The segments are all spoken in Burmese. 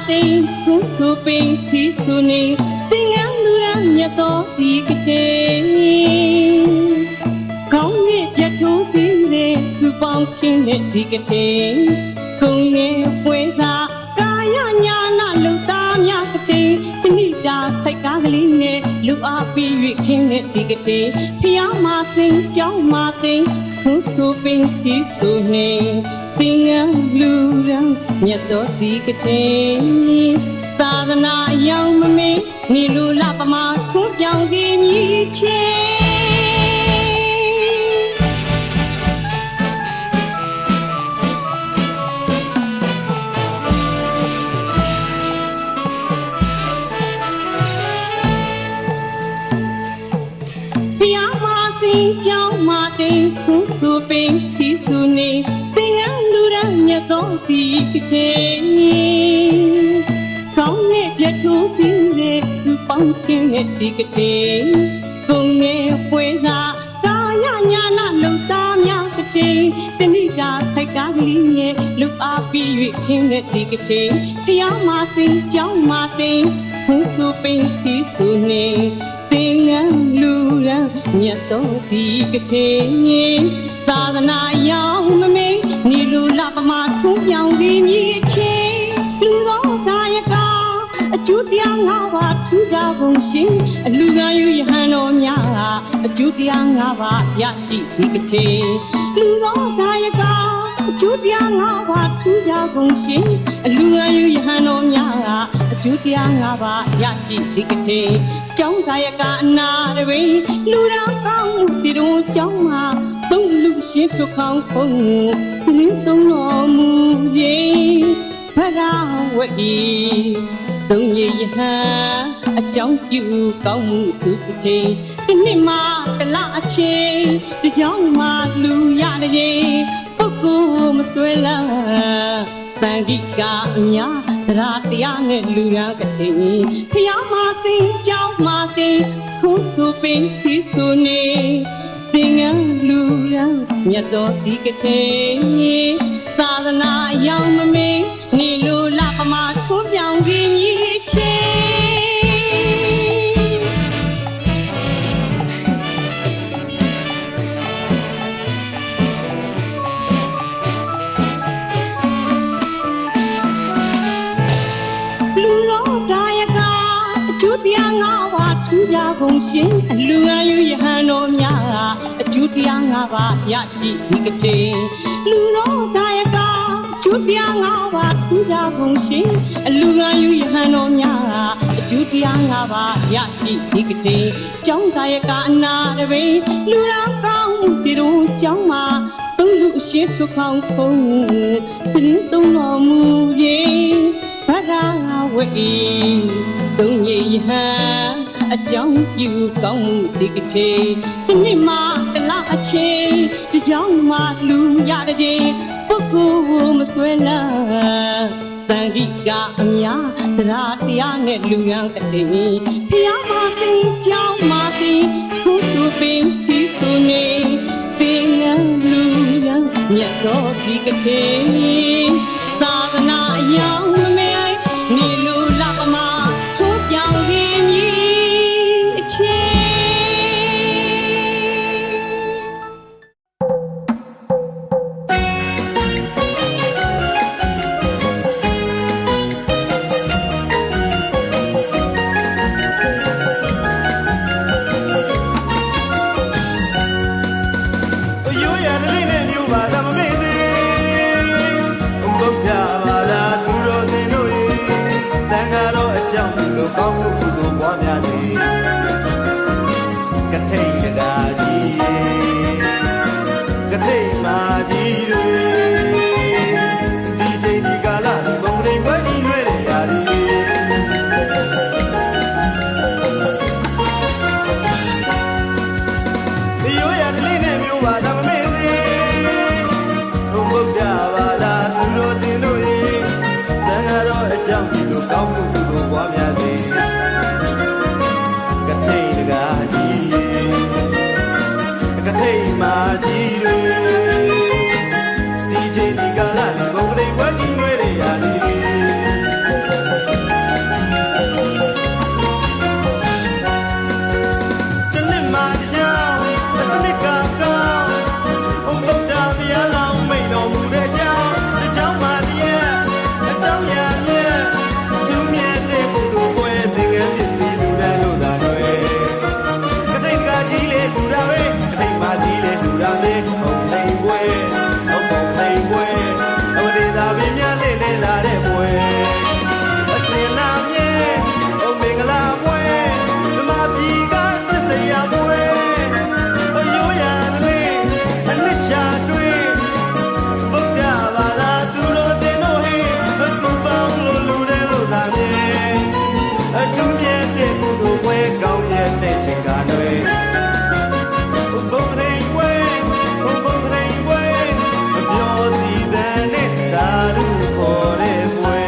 tinh xuống thu bình xí su ni tinh ngắm lưu răng nhà to đi cái chế không nghe giặc thú xí lệ su bóng kinh lệ đi cái chế không nghe quê ra ca nhà na lưu tam nhà cái chế tinh đi ra say cá lý nghe lưu áp bị việc kinh lệ đi cái chế phía mà sinh cháu mà tinh xuống thu bình xí su ni tinh ngắm lưu răng nhà to đi cái chế ta na yêu mà mê ni lu la pa ma khu yang gi ni che pia ma sin chao ma te su su pin si su ni tinh ngắm lu ra nhà to đi cái chế không nghe giặc thú xí lệ su bóng kinh lệ đi cái chế không nghe quê ra ca nhà na lưu tam nhà cái chế tên đi ra thay cá lý nghe lúc áp bị việc kinh lệ đi cái chế phía mà sinh cháu mà tên xuống su bình xí su nê tên ngang lưu ra nhà tôi đi cái chế ta na yêu mà mê ni lưu la pa ma thu yang đi nhị chế lưu đó ca chú tiếng ngao và chú gia vùng sinh lưu nga yu han o nya chú tiếng ngao và ya chi đi cái thế lưu đó cái ca chú tiếng ngao và chú gia vùng sinh lưu nga yu han o nya chú tiếng ngao và ya chi đi cái thế trong cái ca na de lưu ra cao si du trong mà tung lưu xếp cho không không lưu tung lo mu ye ra vậy từng gì ha trong chiều công thức thì cái mà cái lạ chê thì trong mà lưu ya đây cô mà xuôi là sang đi cả nhà ra tiếng nghe lưu ya cái thì mà xin cháu mà xin xuống su bên xí su nê tiếng lưu ya nhà đó đi cái thế ta na yêu mà mê ni lưu la pa ma thuốc yang gi nhị chế lưu lo đại ca chú tiếng ngao và chú gia vùng sinh lưu ayu ya no nya chú tiếng ngao và ya shi đi cái chế lưu lo đại ca chú tiếng ngao và chú gia vùng sinh lưu ayu ya no nya chú tiếng ngao và ya shi đi cái chế trong đại ca na de lưu ra cao si du trong mà tung lưu xếp cho không không tin tung lo mu ye ra vậy từng gì ha trong chiều công đi cái thế cái mà cái lạ chê trong mà lưu ya đây cô mà xuôi là sang đi cả nhà ra tiếng nghe lưu ya cái thế phía mà sinh cháu mà sinh phút tu bên xí tu nê tiếng lưu ya nhà có đi cái thế ta na yêu mê ni lưu la pa ma thuốc yang gi nhị chế có một đồ quá nhà gì cái thầy là gì cái thầy mà gì rồi đi chơi đi cả là đi bông đi với đi nuôi để à đi yêu ya đi nè yêu bà ta mê đi không bước ra bà ta từ rồi từ rồi đang ở đó trong thì đồ có một đồ quá nhà gì mà chi rồi လူရာမေဘုံသိမ်ပွဲဘုံသိမ်ပွဲအဝဒေသာပင်များလေလေလာတဲ့ပွဲအစင်လာမြဲဘုံမင်္ဂလာပွဲဓမ္မပြည်ကချစ်စရာပွဲအယိုးရံတွေအနစ်ရှာတွေဗုဒ္ဓဘာသာသူတော်စင်တို့ဟေးသူပေါင်းလို့လူတဲ့လို့လာမြဲအထူးမြတ်တဲ့ကုသိုလ်ပွဲကောင်းရဲ့တဲ့ချိန်ကတွေဘုံရိန်ပွဲဘုံရိန်ပွဲအပြောစီတဲ့နဲ့သာရုခေါ်တဲ့ပွဲ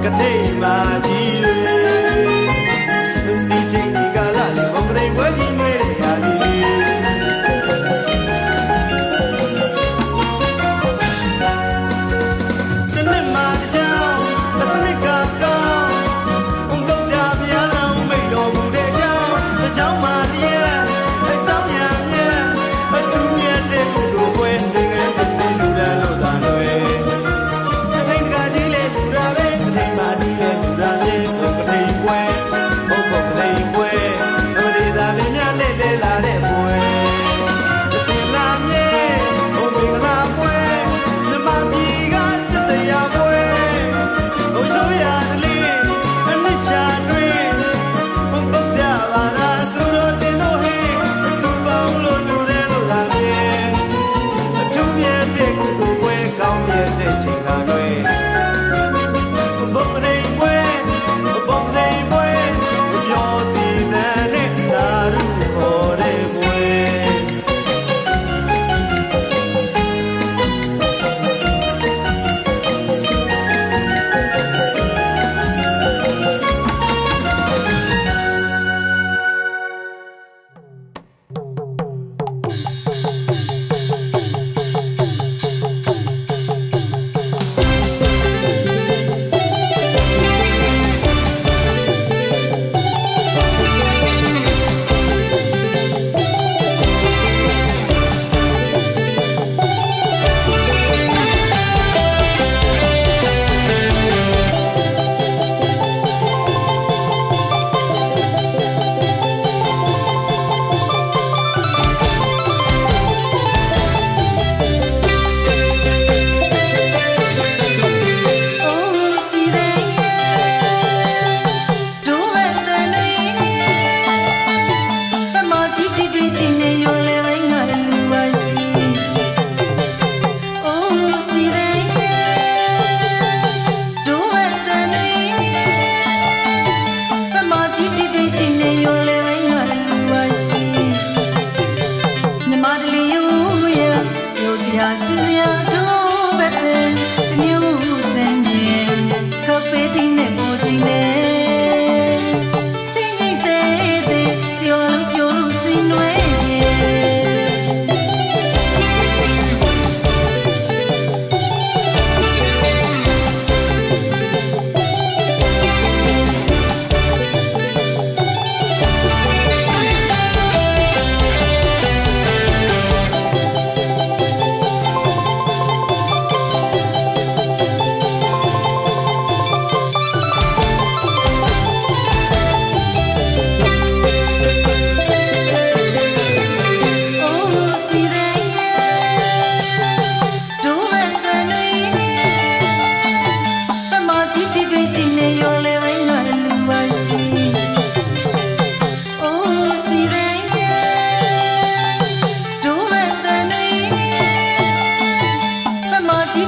ကထိန်မာကြီးတွေဒီချိန်ဒီကာလလေးဘုံကလေးပွဲကြီးနေရရာဒီတနေ့မှကြောင်းတစ်စနစ်ကကောင်းဘုံတော့ပြပြလောင်းမိတ်တော်မူတဲ့ကြောင်းတစ်ကြောင်းမှတရားတစ်ကြောင်းရံမြဲအထူးမြတ်တဲ့ကုသိုလ်ပွဲသင်္ကန်းတစ်စင်းလူတန်းလို့သာတွေ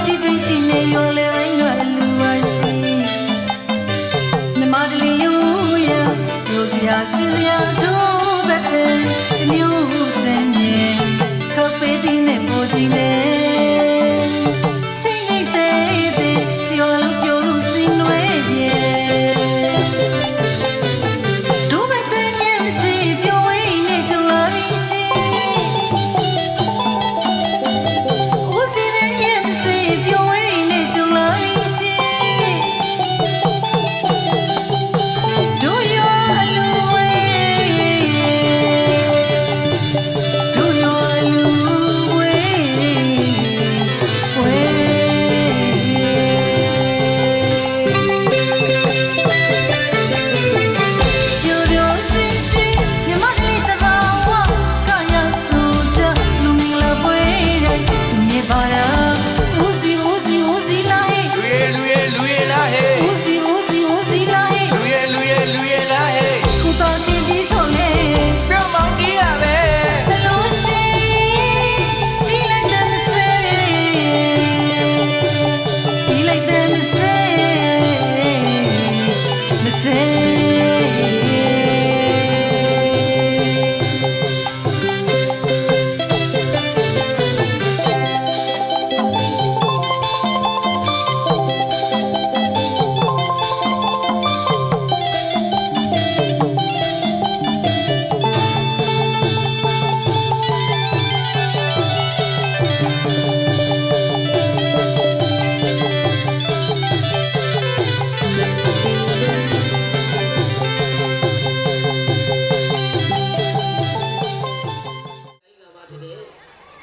တီပိတီနေရောလေဝိုင်းကလူပါရှိနမတလီယူရရိုစရာရှိစရာတို့ဘက်တဲ့မျိုးစင်မြေကပေတီနေပိုကြီးနေချင်းနေတဲ့ပြောလို့ပြောလို့စင်နွေးပြေတို့ဘက်တဲ့ညမစီပြောဝေးနေကြလာပြီရှိ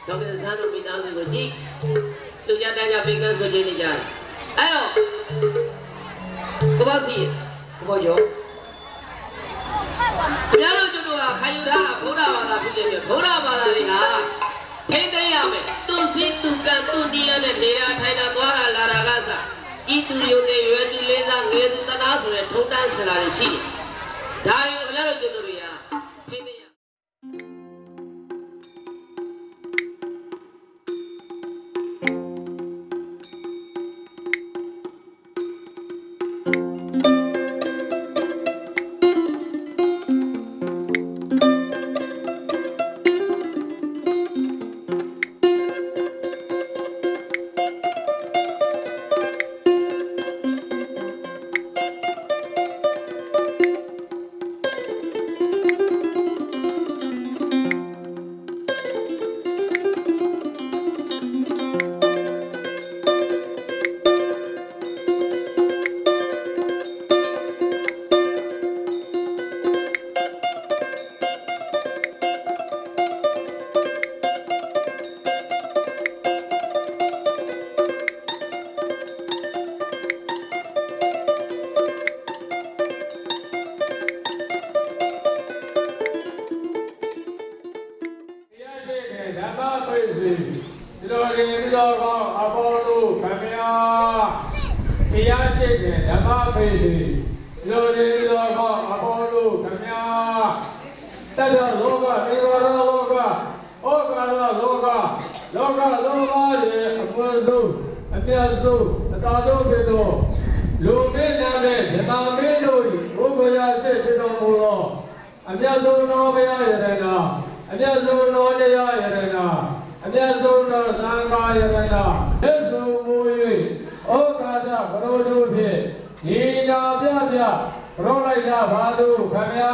ဒေါက်တာဆန်းတို့မိသားစုကိုကြည့်လူကြတန်းကြပိတ်ကန်းဆွေးနေကြတယ်အဲ့တော့ကဘာစီဘောကျော်ဘုရားတို့တို့ကခံယူထားတာဗုဒ္ဓဘာသာဖြစ်တယ်ဗုဒ္ဓဘာသာတွေဟာထိမ့်သိမ်းရမယ်သူစီသူကံသူနီလနဲ့နေရာထိုင်တာသွားတာလာတာကစကြီးသူယုံနေရွယ်သူလေးစားငယ်သူတနာဆိုတဲ့ထုံတန်းစကားတွေရှိတယ်ဒါတွေကိုဘုရားတို့တို့တွေကထိမ့်သိမ်းရတရားကျင့်တဲ့ဓမ္မပိစီလူတွေတော်ကောအပေါ်လို့ခမညာတတ္တလောကတေဝရလောကဩကာရလောကလောကလုံးပါးရဲ့အပွင့်ဆုံးအပြတ်ဆုံးအတာဆုံးဖြစ်သောလူမင်းနာနဲ့ဓမ္မမင်းတို့ဘုရားကျင့်ဖြစ်တော်မူသောအမြတ်ဆုံးသောဘုရားယရနာအမြတ်ဆုံးသောတရားယရနာအမြတ်ဆုံးသောသံဃာယရနာလက်ဆုံးမူ၍ဩကာသဘရောတို့ဖြင့်ဒီနာပြပြဘရောလိုက်တာဘာလို့ခမညာ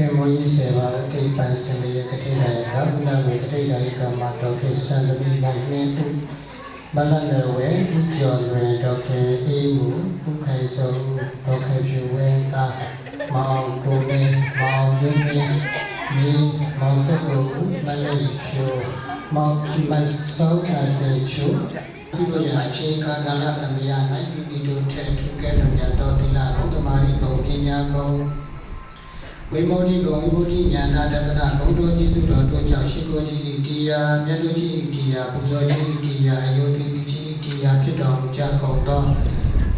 ခေမောကြီးစေပါအတိပန်စင်ရဲ့ကတိနာယကဥနာမေကတိနာယကမှာတော့ခေစံတမိနိုင်နေဥဘလနဝေဥကျော်လွယ်တော့ခေအေးမှုဥခိုင်စုံတော့ခေဖြူဝဲတာမောင်ကိုမင်းမောင်ရင်းမင်းမိမောင်တကူမလေးဖြူမောင်မဆောင်းအစေချူဒီလိုရာအခြေခံကလာသမယနိုင်ပြီးတို့ထဲထူကဲလို့မြတ်တော်တိလာကုသမာရီကုပညာကုဝိမု ക്തി ကုဝိမု ക്തി ဉာဏတတနာဂုဏ်တော်ကျေးဇူးတော်တို့ကြောင့်ရှိခိုးခြင်းဤတရားမြတ်တို့ကြီးဤတရားပူဇော်ခြင်းဤတရားအယုဒိပိခြင်းဤတရားဖြစ်တော်မူကြကုန်သော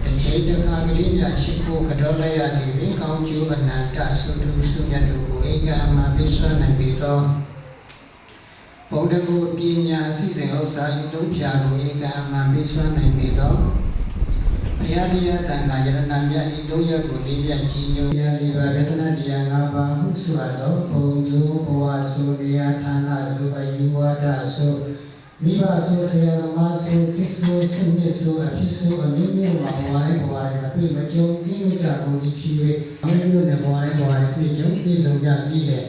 တခြင်းတခါကလေးများရှိခိုးကြောလိုက်ရသည်ပင်ကောင်းကျိုးအနန္တဆုထုဆုမြတ်တို့ကိုဧကမပိစွမ်းနိုင်ပြီးသောဘုဒ္ဓကိုပညာစီစဉ်ဥစ္စာဤသုံးဖြာကိုဧကမပိစွမ်းနိုင်ပြီးသောဘုရားတရားတန်ခါယရဏမြတ်ဤသုံးရပ်ကိုလေးပြကြီးညိုရလေးပါရတနာတရား၅ပါးဟုဆိုအပ်သောဘုံစုဘဝစုတရားဌာနစုအယူဝါဒစုမိဘစုဆရာသမားစုခိစုစနစ်စုအဖြစ်စုအမျိုးမျိုးမှာဘဝတိုင်းဘဝတိုင်းမပြည့်မကြုံပြည့်မကြကုန်သည်ဖြစ်၍အမျိုးမျိုးနဲ့ဘဝတိုင်းဘဝတိုင်းပြည့်စုံပြည့်စုံကြပြီးတဲ့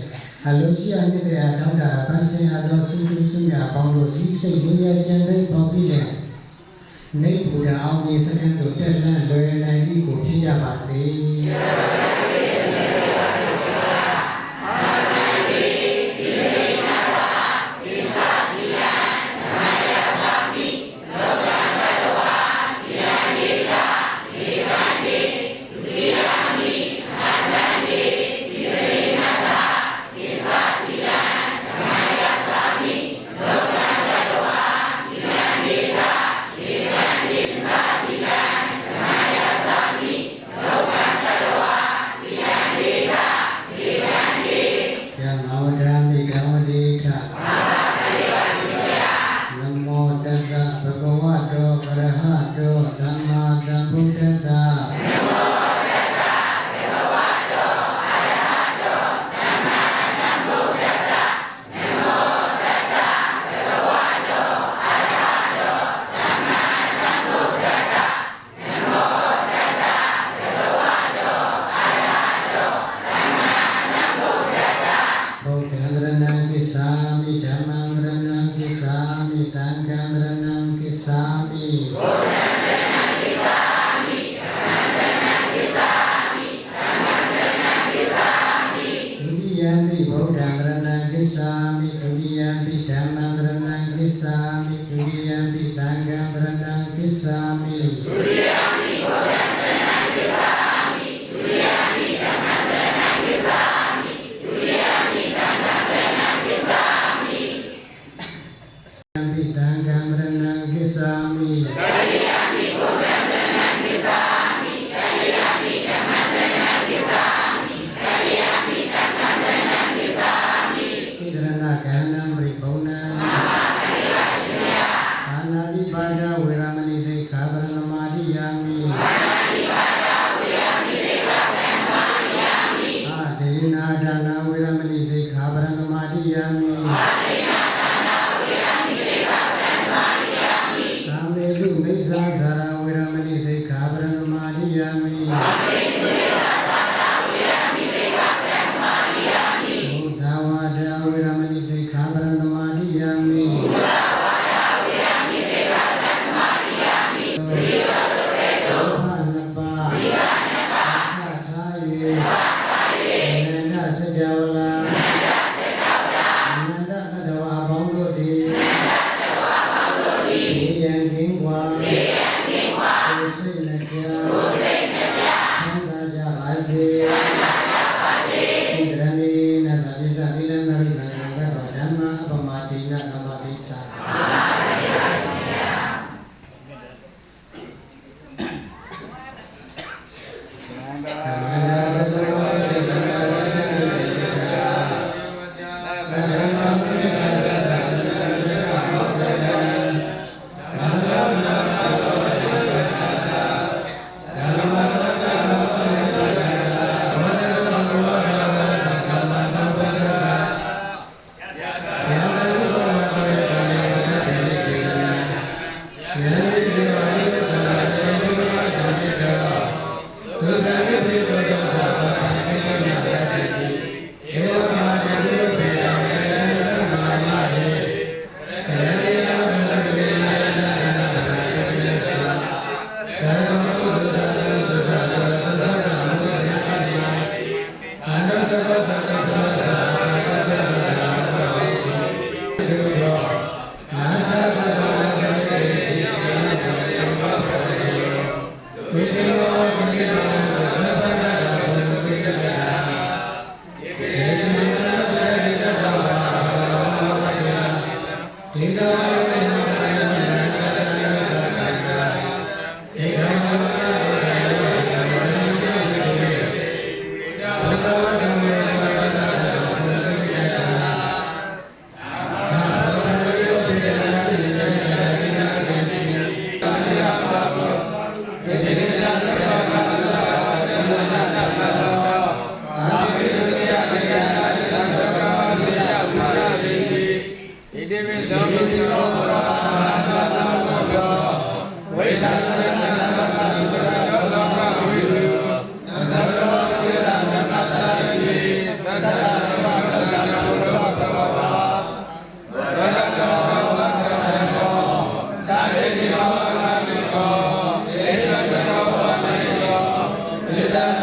အလုံးရှိအပ်တဲ့တောင်းတာပန်းစင်အပ်သောစုစုစုများပေါင်းလို့ဤစိတ်ဝိညာဉ်ကျမ်းတိုင်းပေါင်းပြီးတဲ့နေပူရအောင်ဒီစကန်တို့တက်လန့်လွယ်နိုင်သည်ကိုဖြစ်ကြပါစေ တ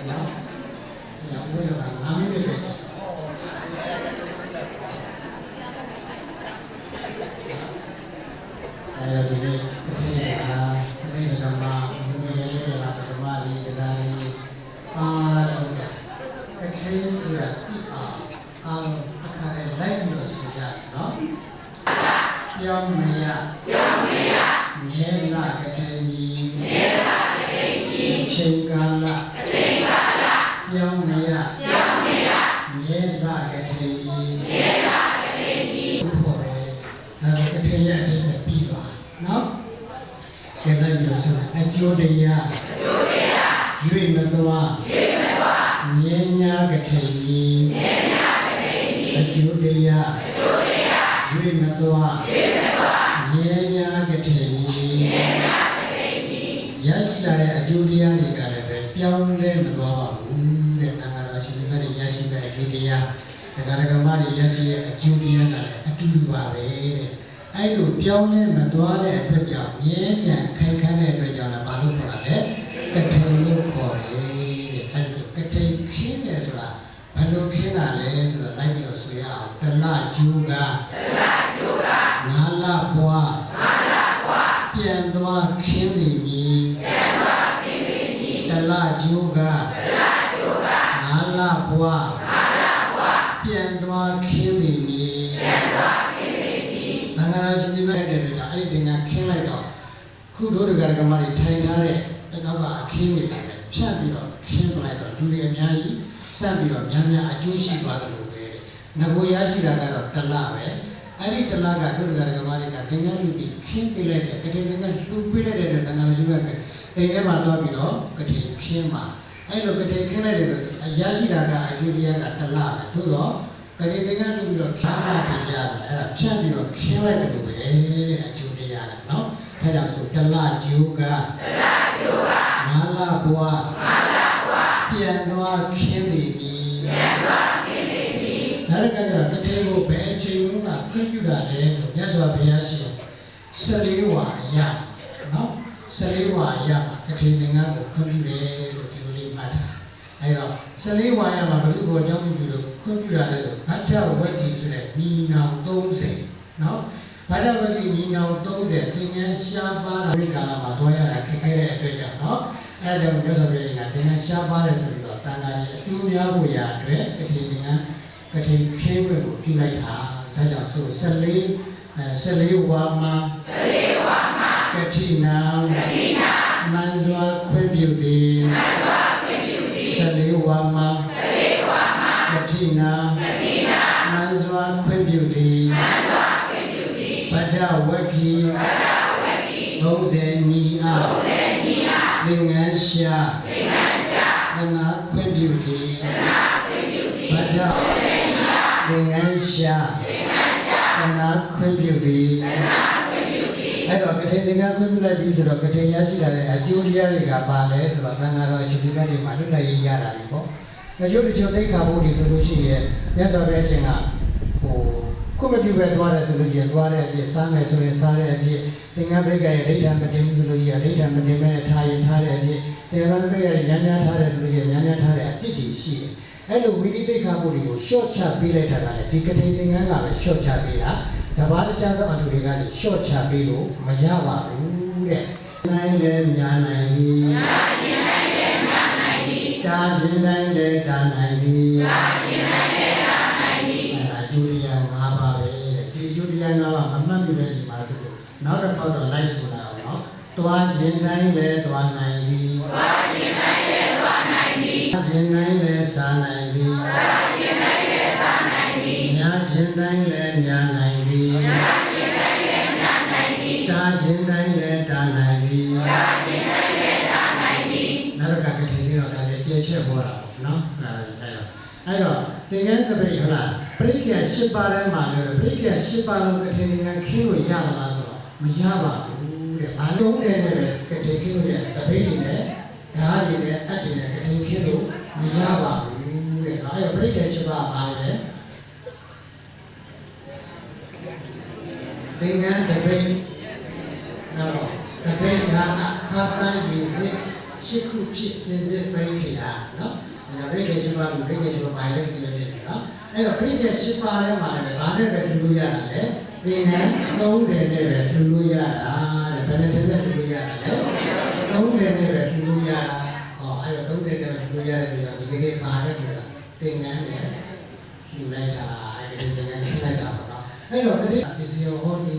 နော်ညဝဲတော့9မိနစ်ပဲကြာအဲဒီနေ့တစ်ချိန်ကမှာဘုရားရဲ့လာဓမ္မလေးတရားလေးအားလုံးကအချင်းဆိုတာဒီအားလုံးအခါနဲ့လိုက်လို့ဆိုကြနော်ပြောင်းမရမြဲလာကတိကြီးအချိန်ကာလပြောင်းမရမြဲလာကတိကြီးဘုရားရဲ့ကတိရဲ့အတိတ်နဲ့ပြီးသွားနော်ကျန်လိုက်လို့ဆိုတာအကျိုးတရားရွေမသွားမြဲညာကတိကြီးအကျိုးတရားရွေမသွားမြဲညာကတိကြီးရရှိလာတဲ့အကျိုးတရားတွေကလည်းပဲပြောင်းလဲမသွားပါဘူးတဲ့တန်ခါရရှိတဲ့ရရှိတဲ့အကျိုးတရားတရားဓမ္မတွေရရှိတဲ့အကျိုးတရားကလည်းအတူတူပါပဲတဲ့အဲ့လိုပြောင်းလဲမသွားတဲ့အတွက်ကြောင့်မြဲမြံခိုင်ခန့်တဲ့အတွက်ကြောင့်လည်းဘာလို့ခေါ်တာလဲကထိန်လို့ခေါ်တယ်တဲ့အဲ့ဒီကထိန်ခင်းတယ်ဆိုတာဘယ်လိုခင်းတာလဲဆိုတော့လိုက်ပြီးတော့ဆိုရအောင်တလကျိုးကငါလပွားပြန်သွားခင်းသည်မြည်တလကျိုးကငါလပွားပြန်သွားခင်းသည်မြည်ငါရရှိနေမဲ့တဲ့ကြောင့်အဲ့ဒီတင်ကခင်းလိုက်တော့ခုတို့တွေကဓမ္မတွေထိုင်ထားတဲ့အနောက်ကအခင်းတွေပဲဖြတ်ပြီးတော့ခင်းလိုက်တော့လူတွေအများကြီးစပ်ပြီးတော့များများအကျိုးရှိသွားတယ်လို့ပဲတဲ့ငကိုရရှိတာကတော့တလပဲအဲ့ဒီတလကတို့တွေကဓမ္မတွေကတင်ကလူပြီးခင်းပေးလိုက်တဲ့ကတိတင်ကလှူပေးလိုက်တဲ့တန်ခါလူကတင်ထဲမှာသွားပြီးတော့ကတိခင်းမှာအဲ့လိုကတိခင်းလိုက်တဲ့ရရှိတာကအကျိုးတရားကတလပဲသို့တော့ကတိတင်ကလူပြီးတော့ခါနာတင်ရတယ်အဲ့ဒါဖြတ်ပြီးတော့ခင်းလိုက်တယ်လို့ပဲတဲ့အကျိုးတရားကနော်ဒါကြောင့်ဆိုတလကျိုးကငါလဘွားပြန်သွားခင်းသည်မြည်နောက်တစ်ခါကျတော့ကတိကိုဘယ်အချိန်မှခွင့်ပြုတာလဲဆိုမြတ်စွာဘုရားရှင်14ဝါရနော်14ဝါရမှာကတိသင်္ကန်းကိုခွင့်ပြုတယ်လို့ဒီလိုလေးမှတ်ထားအဲတော့14ဝါရမှာဘုရားကိုအကြောင်းပြုလို့ခွင့်ပြုတာလဲဆိုဗတ္တဝဂ္ဂီဆိုတဲ့ညီနောင်30နော်ဗတ္တဝဂ္ဂီညီနောင်30သင်္ကန်းရှားပါတာဒီကာလမှာတွားရတာခက်ခဲတဲ့အတွက်ကြောင့်နော်အဲဒါကြောင့်မြတ်စွာဘုရားကသင်္ကန်းရှားပါတယ်ဆိုပြီးတော့တန်ခါကြီးအကျိုးများဖို့ရာအတွက်ကတိသင်္ကန်းကတိခေဝဲကိုပြုလိုက်တာဒါကြောင့်ဆို14ဝါမှာကတိနာမန်စွာခွင့်ပြုသည်14ဝါမှာကတိနာမန်စွာခွင့်ပြုသည်ဗတ္တဝဂ္ဂီ30ညီအားသင်္ကန်းရှာသနာခွင့်ပြုသည်ဗတ္တသင်္ကန်းရှာသနာခွင့်ပြုသည်အဲ့တော့ကတိသင်္ကန်းခွင့်ပြုလိုက်ပြီဆိုတော့ကတိရရှိလာတဲ့အကျိုးတရားတွေကပါလဲဆိုတော့သံဃာတော်ရှင်ဒီဘက်တွေမှာလွတ်လပ်ရေးရတာလေပေါ့။တချို့သိက္ခာပုဒ်တွေဆိုလို့ရှိရင်မြတ်စွာဘုရားရှင်ကခုမပြုပဲသွားတယ်ဆိုလို့ရှိရင်သွားတဲ့အပြည့်စားမယ်ဆိုရင်စားတဲ့အပြည့်သင်္ကန်းပရိက္ခရဲ့ဒိဋ္ဌာမတင်ဘူးဆိုလို့ရှိရင်ဒိဋ္ဌာမတင်မဲ့ထားရင်ထားတဲ့အပြည့်သင်္ကန်းပရိက္ခရဲ့များများထားတယ်ဆိုလို့ရှိရင်များများထားတဲ့အပြည့်တွေရှိတယ်။အဲ့လိုဝိနည်းသိက္ခာပုဒ်တွေကို short ချပေးလိုက်တာကလည်းဒီကတိသင်္ကန်းကပဲ short ချပေးတာတပါးတခြားသောအတူတွေကလည်း short ချပေးလို့မရပါဘူးတဲ့။နိုင်တယ်ညာနိုင်ပြီ။ညာရင်နိုင်တယ်ညာနိုင်ပြီ။တာခြင်းနိုင်တယ်တာနိုင်ပြီ။တာခြင်းနိုင်တယ်တာနိုင်ပြီ။အဲ့ဒါကျိုးတရား၅ပါးပဲ။ဒီကျိုးတရား၅ပါးမမှတ်မိတဲ့ဒီမှာဆိုလို့နောက်တစ်ခေါက်တော့လိုက်ဆိုတာအောင်နော်။တွားခြင်းနိုင်တယ်တွားနိုင်ပြီ။တွားခြင်းနိုင်တယ်တွားနိုင်ပြီ။စားခြင်းနိုင်တယ်စားနိုင်ပြီ။စားခြင်းနိုင်တယ်စားနိုင်ပြီ။ညာခြင်းနိုင်တယ်ညာနိုင်ပြီ။ညာခြင်းနိုင်တယ်ညာနိုင်ပြီ။တာခြင်းနိုင်တယ်တာနိုင်ပြီ။တာခြင်းနိုင်တယ်တာနိုင်ပြီ။နောက်ကကတိလေးတော့ဒါလည်းကျေချက်ပေါ်တာပေါ့နော်။အဲ့တော့သင်္ကန်းတပိတ်ဟုတ်လားပရိက္ခ၈ပါးထဲမှာလည်းပရိက္ခ၈ပါးလုံးကတိသင်္ကန်းခင်းလို့ရတာလားဆိုတော့မရပါဘူးတဲ့။ဘာလုံးတဲ့နဲ့ပဲကတိခင်းလို့ရတယ်တပိတ်တွေနဲ့ဓာတ်တွေနဲ့အပ်တွေနဲ့ကတိခင်းလို့မရပါဘူးတဲ့။အဲ့တော့ပရိက္ခ၈ပါးပါလေသင်္ကန်းတပိတ်နော်တပိတ်ဒါအခါတိုင်းရည်စစ် ရှစ်ခုဖြစ်စင်စစ်ပြိခေယနော်ဒါပြိခေရှိပါဘူးပြိခေရှိပါဘာလဲဒီလိုဖြစ်တယ်နော်အဲ့တော့ပြိခေရှိပါထဲမှာလည်းဘာနဲ့ပဲထူလို့ရတာလဲသင်္ကန်း3တယ်နဲ့ပဲထူလို့ရတာတဲ့ဘယ်နဲ့ထူလို့ရတာလဲ3တယ်နဲ့ပဲထူလို့ရတာဟောအဲ့တော့3တယ်နဲ့ပဲထူလို့ရတယ်ပြီးတော့ဒီကနေ့ဘာနဲ့ထူတာသင်္ကန်းနဲ့ထူလိုက်တာအဲ့ဒီသင်္ကန်းထူလိုက်တာပေါ့နော်အဲ့တော့ကတိပစ္စည်းဟောဒီ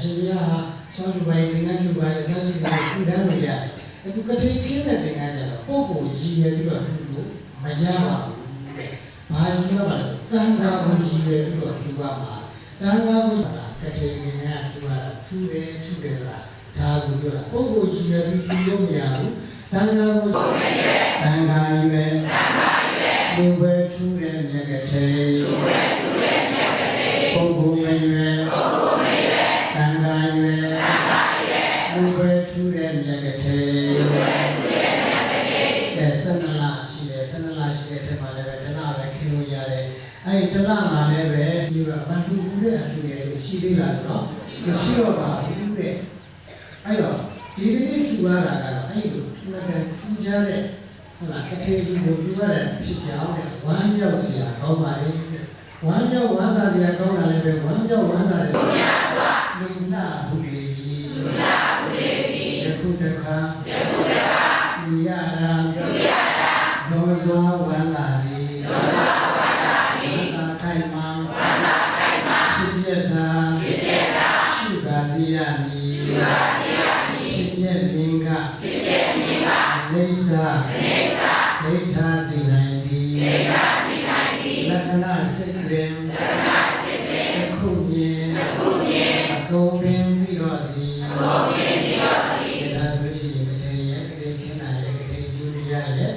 ရှင်ပြားဆောင်းဒီပိုင်းသင်္ကန်းလူပိုင်းအစရှိတဲ့ထူတန်းလို့ရတယ်အခုကတိခင်းတဲ့သင်္ကန်းကျတော့ပုံကိုရည်ရပြီးတော့ထူလို့မရပါဘူးတဲ့ဘာရည်ရပါလဲတန်ခါကိုရည်ရပြီးတော့ထူပါမှာတန်ခါကိုကတိသင်္ကန်းထူတာထူတယ်ဆိုတာဒါကိုပြောတာပုံကိုရည်ရပြီးထူလို့မရဘူးတန်ခါကိုတန်ခါရည်ပဲလူပဲထူတယ်မြတ်ကတိပုံကိုမရွယ်တန်ခါရွယ်လူပဲထူတယ်မြတ်ကတိ12လရှိတယ်12လရှိတဲ့ထက်မှာလည်းတလပဲခင်းလို့ရတယ်အဲ့တလမှာလည်းပဲဒီကမထူဘူးတဲ့အထူရဲ့လို့ရှိသေးလားဆိုတော့မရှိတော့ပါဘူးတဲ့အဲ့တော့ဒီနေ့ထူရတာကတော့အဲ့လိုထူတဲ့ထူကြတဲ့ဟုတ်လားတစ်ခေတ်ကိုထူရတဲ့ဖြစ်ကြောင်းတဲ့ဝမ်းမြောက်စရာကောင်းပါလေဝမ်းမြောက်ဝမ်းသာစရာကောင်းတာလည်းပဲဝမ်းမြောက်ဝမ်းသာတယ်လူနာဘူးလေယခုတခါလူရတာဒေါ်စွာဝန္တာလေဝန္တာခိုင်မာဖြစ်ပြတာရှုတာတရားမီဖြစ်ပြမင်းကလိစ္စာဒိဋ္ဌာတိနိုင်သည်လက္ခဏာစိတ်တွင်ခုမြင်အကုန်ပင်ပြီးတော့သည်ဒါဆိုရှိရင်တည်းရဲ့ကလေးခဏရဲ့ကလေးကျူရရဲ့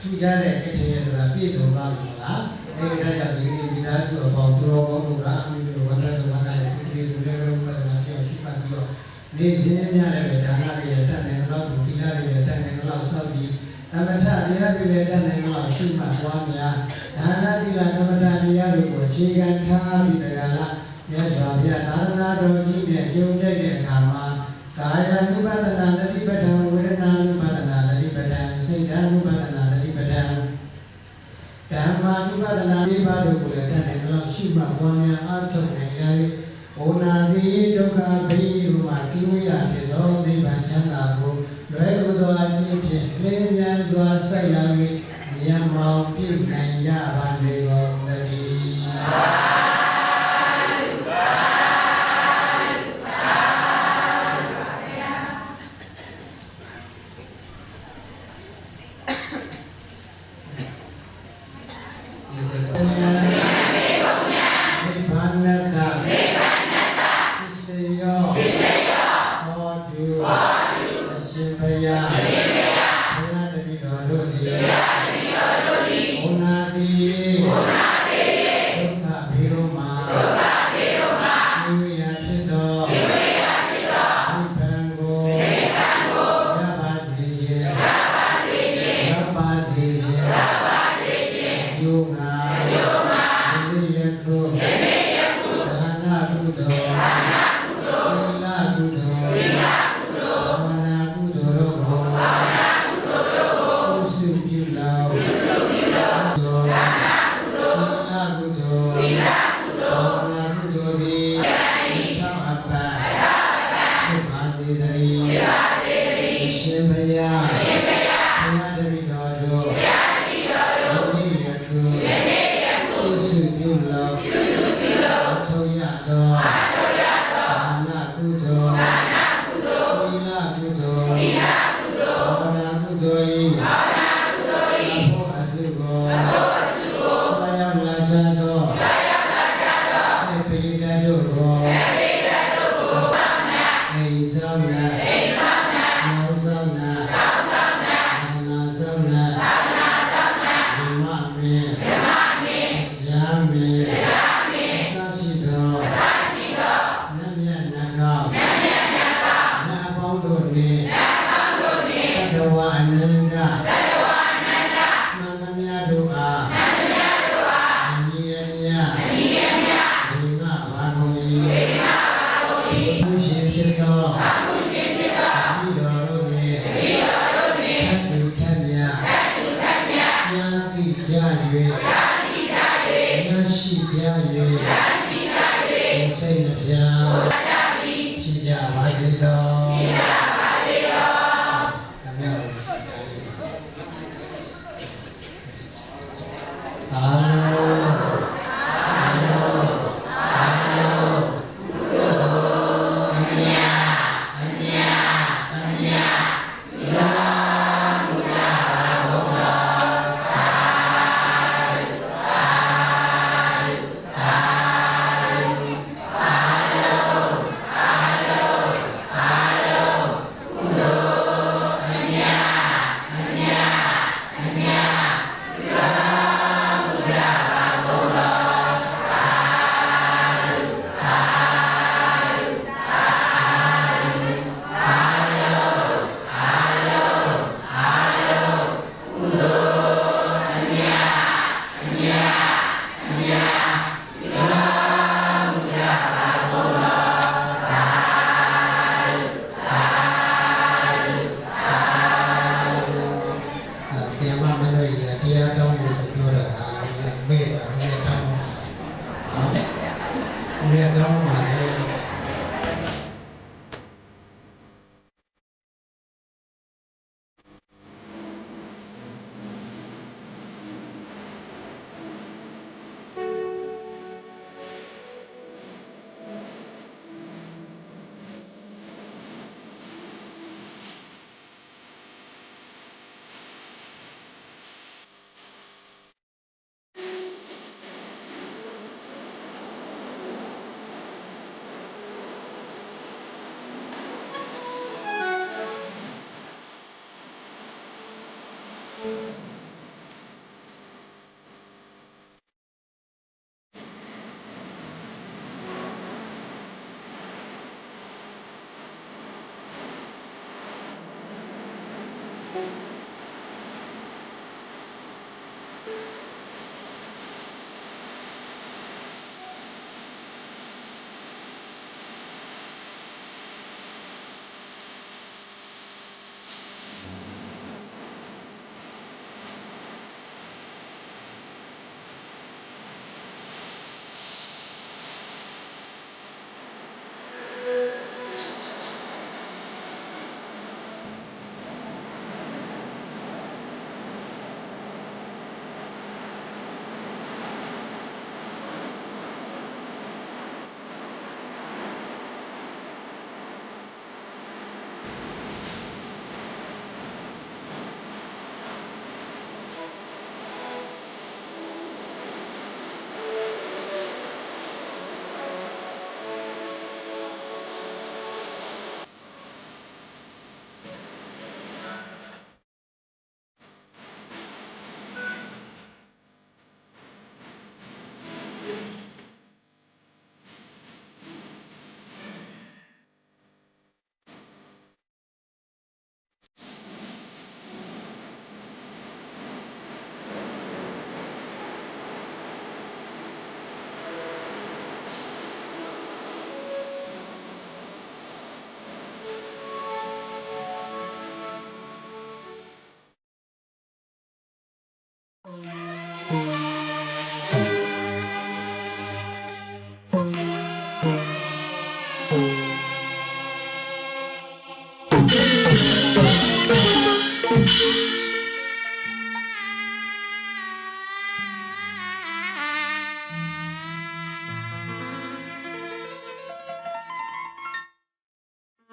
ထူကြတဲ့ကလေးဆိုတာပြည့်စုံပါလို့လားအဲဒီဒါကြောင့်ဒီနေ့မိသားစုအပေါင်းသူတော်ကောင်းတို့ကအမိတို့ဝန္ဒနာဝန္ဒနာစိတ်တွေလည်းပဲဝန္ဒနာပြောရှိပါပြီးတော့နေစဉ်များလည်းဒါနတွေတတ်နိုင်တော့ဒီလာတွေတတ်နိုင်တော့စောက်ပြီးသမထတရားတွေတတ်နိုင်တော့ရှိမှပွားများဒါနသီလသမထတရားတွေကိုအခြေခံထားပြီးတရားလားမြတ်စွာဘုရားသာသနာတော်ကြီးနဲ့ကြုံကြိုက်တဲ့အခါမှာကာယ ानु ပါဒနာတတိပဋ္ဌာန်ဝေဒနာ ानु ပါဒနာတတိပဋ္ဌာန်စိတ် ानु ပါဒနာတတိပဋ္ဌာန်ဓမ္မာ ानु ပါဒနာ၄ပါးတို့ကိုလည်းတတ်နိုင်တော့ရှိမှပွားများအားထုတ်နိုင်ရ၍ဘုနာတိဒုက္ခဘေးရူမှာကိဝေယဖြစ်သောနိဗ္ဗာန်ချမ်းသာကိုလွယ်ကူသောအခြင်းဖြင့်လင်းမြန်စွာဆက်ရောက်၍မြတ်မောင်ပြုနိုင်ကြပါစေကုန်သတည်းရှင်ဘုရားဘုရားတပည့်တော်တို့ ကြ၍ရှိကြ၍စိတ်နှပြဖြစ်ကြပါစေတော်အာ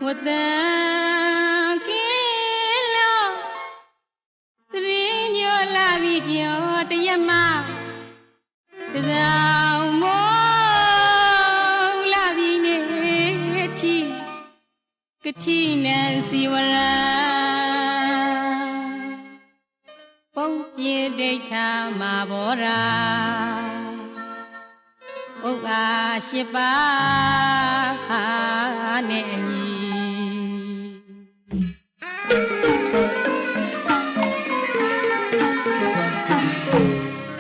ဝတ္တန်ကင်းလို့သပင်းညိုလာပြီးကျော်တရက်မှတစောင်းမိုးလာပြီးနေချီကတိနန်စီဝရပုံပြေဒိဋ္ဌာမာဘောရာဥက္ကာရှိပါနဲ့အညီ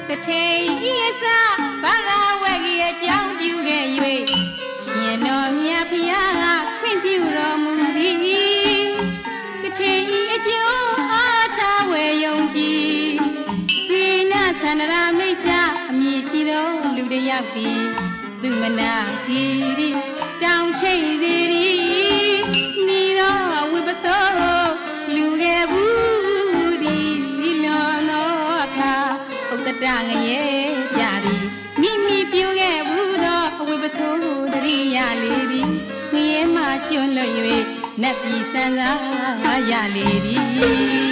ကထေယစဘာလာဝဲကြီးအကြောင်းပြုခဲ့၍ရှင်တော်မြတ်ဖျားကခွင့်ပြုတော်မူသည်ကထေအကျိုးအားထားဝဲယုံကြည်ဒီနဆ န္ဒရာမိတ်ပြအမည်ရှိသောလူတစ်ယောက်သည်သူမနာစီရီတောင်ချိတ်စီရီနီသောဝိပသောလူငယ်ဘူးသည်လွန်သောအခါဥဒ္ဒတငရဲကြသည်မိမိပြုခဲ့ဘူးသောဝိပသောသတိရလေသည်ငရဲမှကျွလွတ်၍နတ်ပြည်ဆန်းစားရလေသည်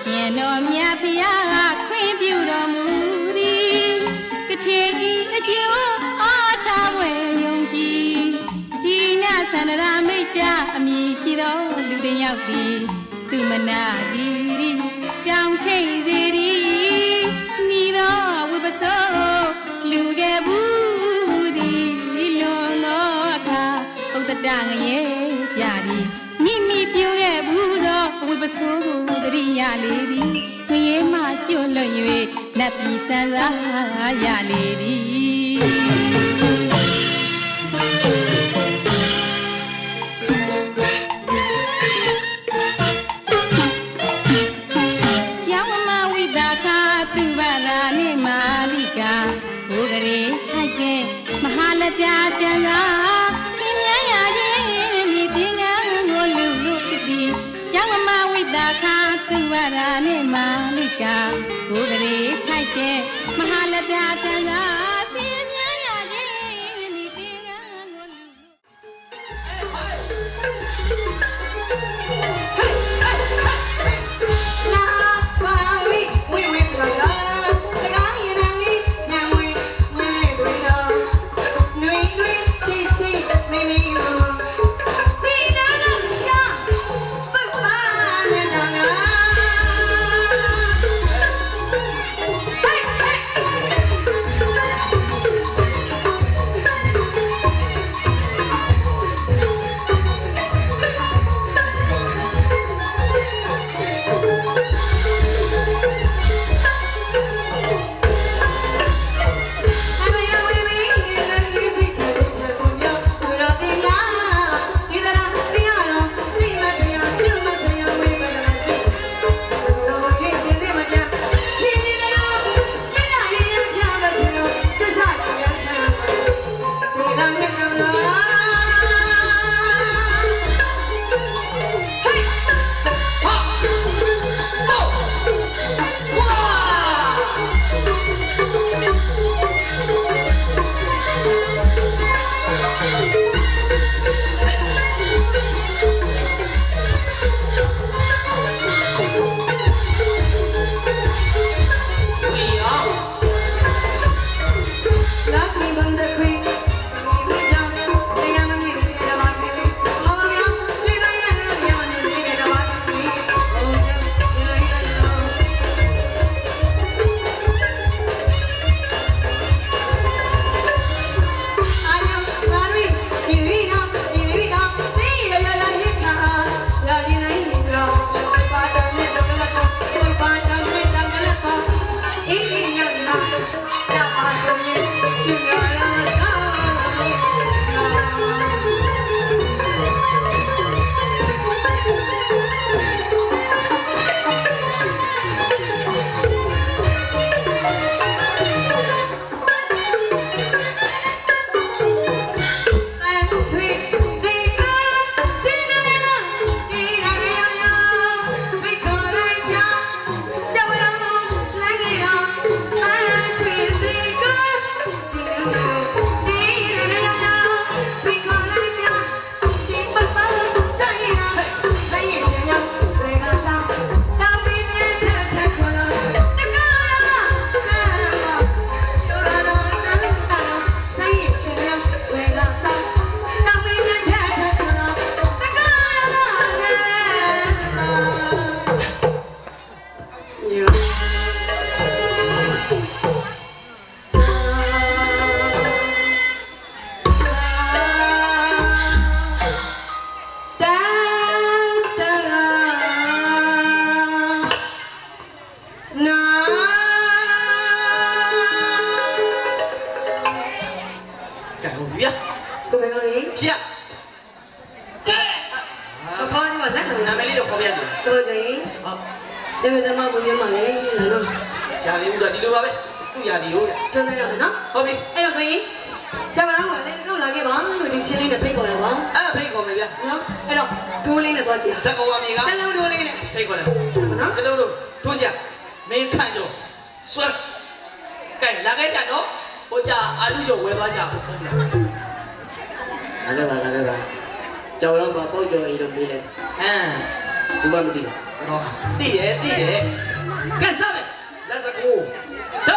ရှင်တော်မြတ်ဖျားကခွင့်ပြုတော်မူသည်ကထေဤအကျိုးအားထားဝယ်ယုံကြည်ဒီနသန္ဒရာမိတ်တာအမည်ရှိသောလူတစ်ယောက်သည်သူမနာစီရီတောင်ထိတ်စီရီနီသောဝိပသောလူကဲဘူးသည်လွန်သောအခါဥဒ္ဒတငရဲကြသည်မိမိပြုခဲ့ဘူးသောဝိပသောကိုသတိရလေသည်ငရဲမှကျွလွတ်၍နတ်ပြည်ဆန်းစားရလေသည်ကျောင်းမဝိတာခသူဗရာနေမာလိကာဘုဂရေထိုက်ကဲမဟာလပြတန်သာဆင်းရဲရခြင်းဒီတင်ငန်းကိုလူလူဖြစ်သည်ကျောင်းမဝိတာခသူဗရာနေမာလိကာဘုဂရေထိုက်ကဲမဟာလပြတန်သာဆင်းရဲရခြင်းဒီတင်ငန်းကိုလူလာပါဝိဝိဝိပလာတကားရံလေးညံဝိဝိတွေတော့နွေနွေရှိရှိနေနေရောစီနာနာရှာပတ်ပါနဲ့နာနာဟဲ့ဟဲ့ တော့ကြရင် ဟုတ် တကယ်တမ်းကိုရမှာလေနော် ရှာလေးဦးတော့ဒီလိုပါပဲသူ့ရာဒီဟုတ်တယ် ကျွန်းနေရမယ်နော် ဟုတ်ပြီ အဲ့တော့ကိုရင်ကျမတို့ကလည်းတော့လာခဲ့ပါလို့ဒီချင်းလေးနဲ့ဖိတ်ခေါ်တယ်ကွာ အဲ့ဖိတ်ခေါ်မယ်ဗျာ နော်အဲ့တော့ဒိုးလေးနဲ့သွားကြည့် ဇက်ကောင်အမေက နှလုံးဒိုးလေးနဲ့ ဖိတ်ခေါ်တယ် နော် ကျွန်တော်တို့ထိုးကြမင်းခန့်ကြဆွဲကဲလာခဲ့ကြနော်ဟိုကြအာလူကျော်ဝယ်သွားကြဟုတ်လားလာခဲ့ပါကျော်တော့မပေါ့ကျော်ကြီးလို့မေးတယ်သူမမသိဘူးဟောသိတယ်ကဲစမယ် let's go တ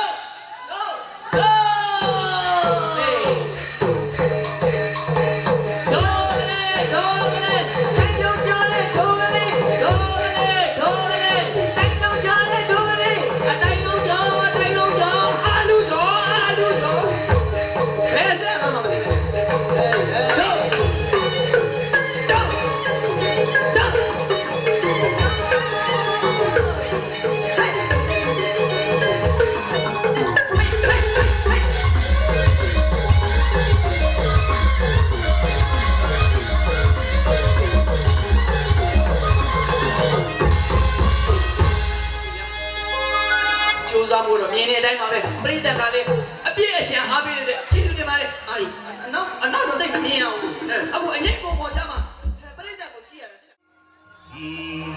ော့မြင်တဲ့အတိုင်းပါပဲပြိတ္တကလည်းအပြည့်အရှံအားပေးတဲ့ကျေးဇူးတင်ပါတယ်အားကြီးအနောက်တော့တိတ်မမြင်အောင်အခုအငိမ့်ပေါ်ကြမှာပြိတ္တကိုကြည့်ရတယ်ဒီ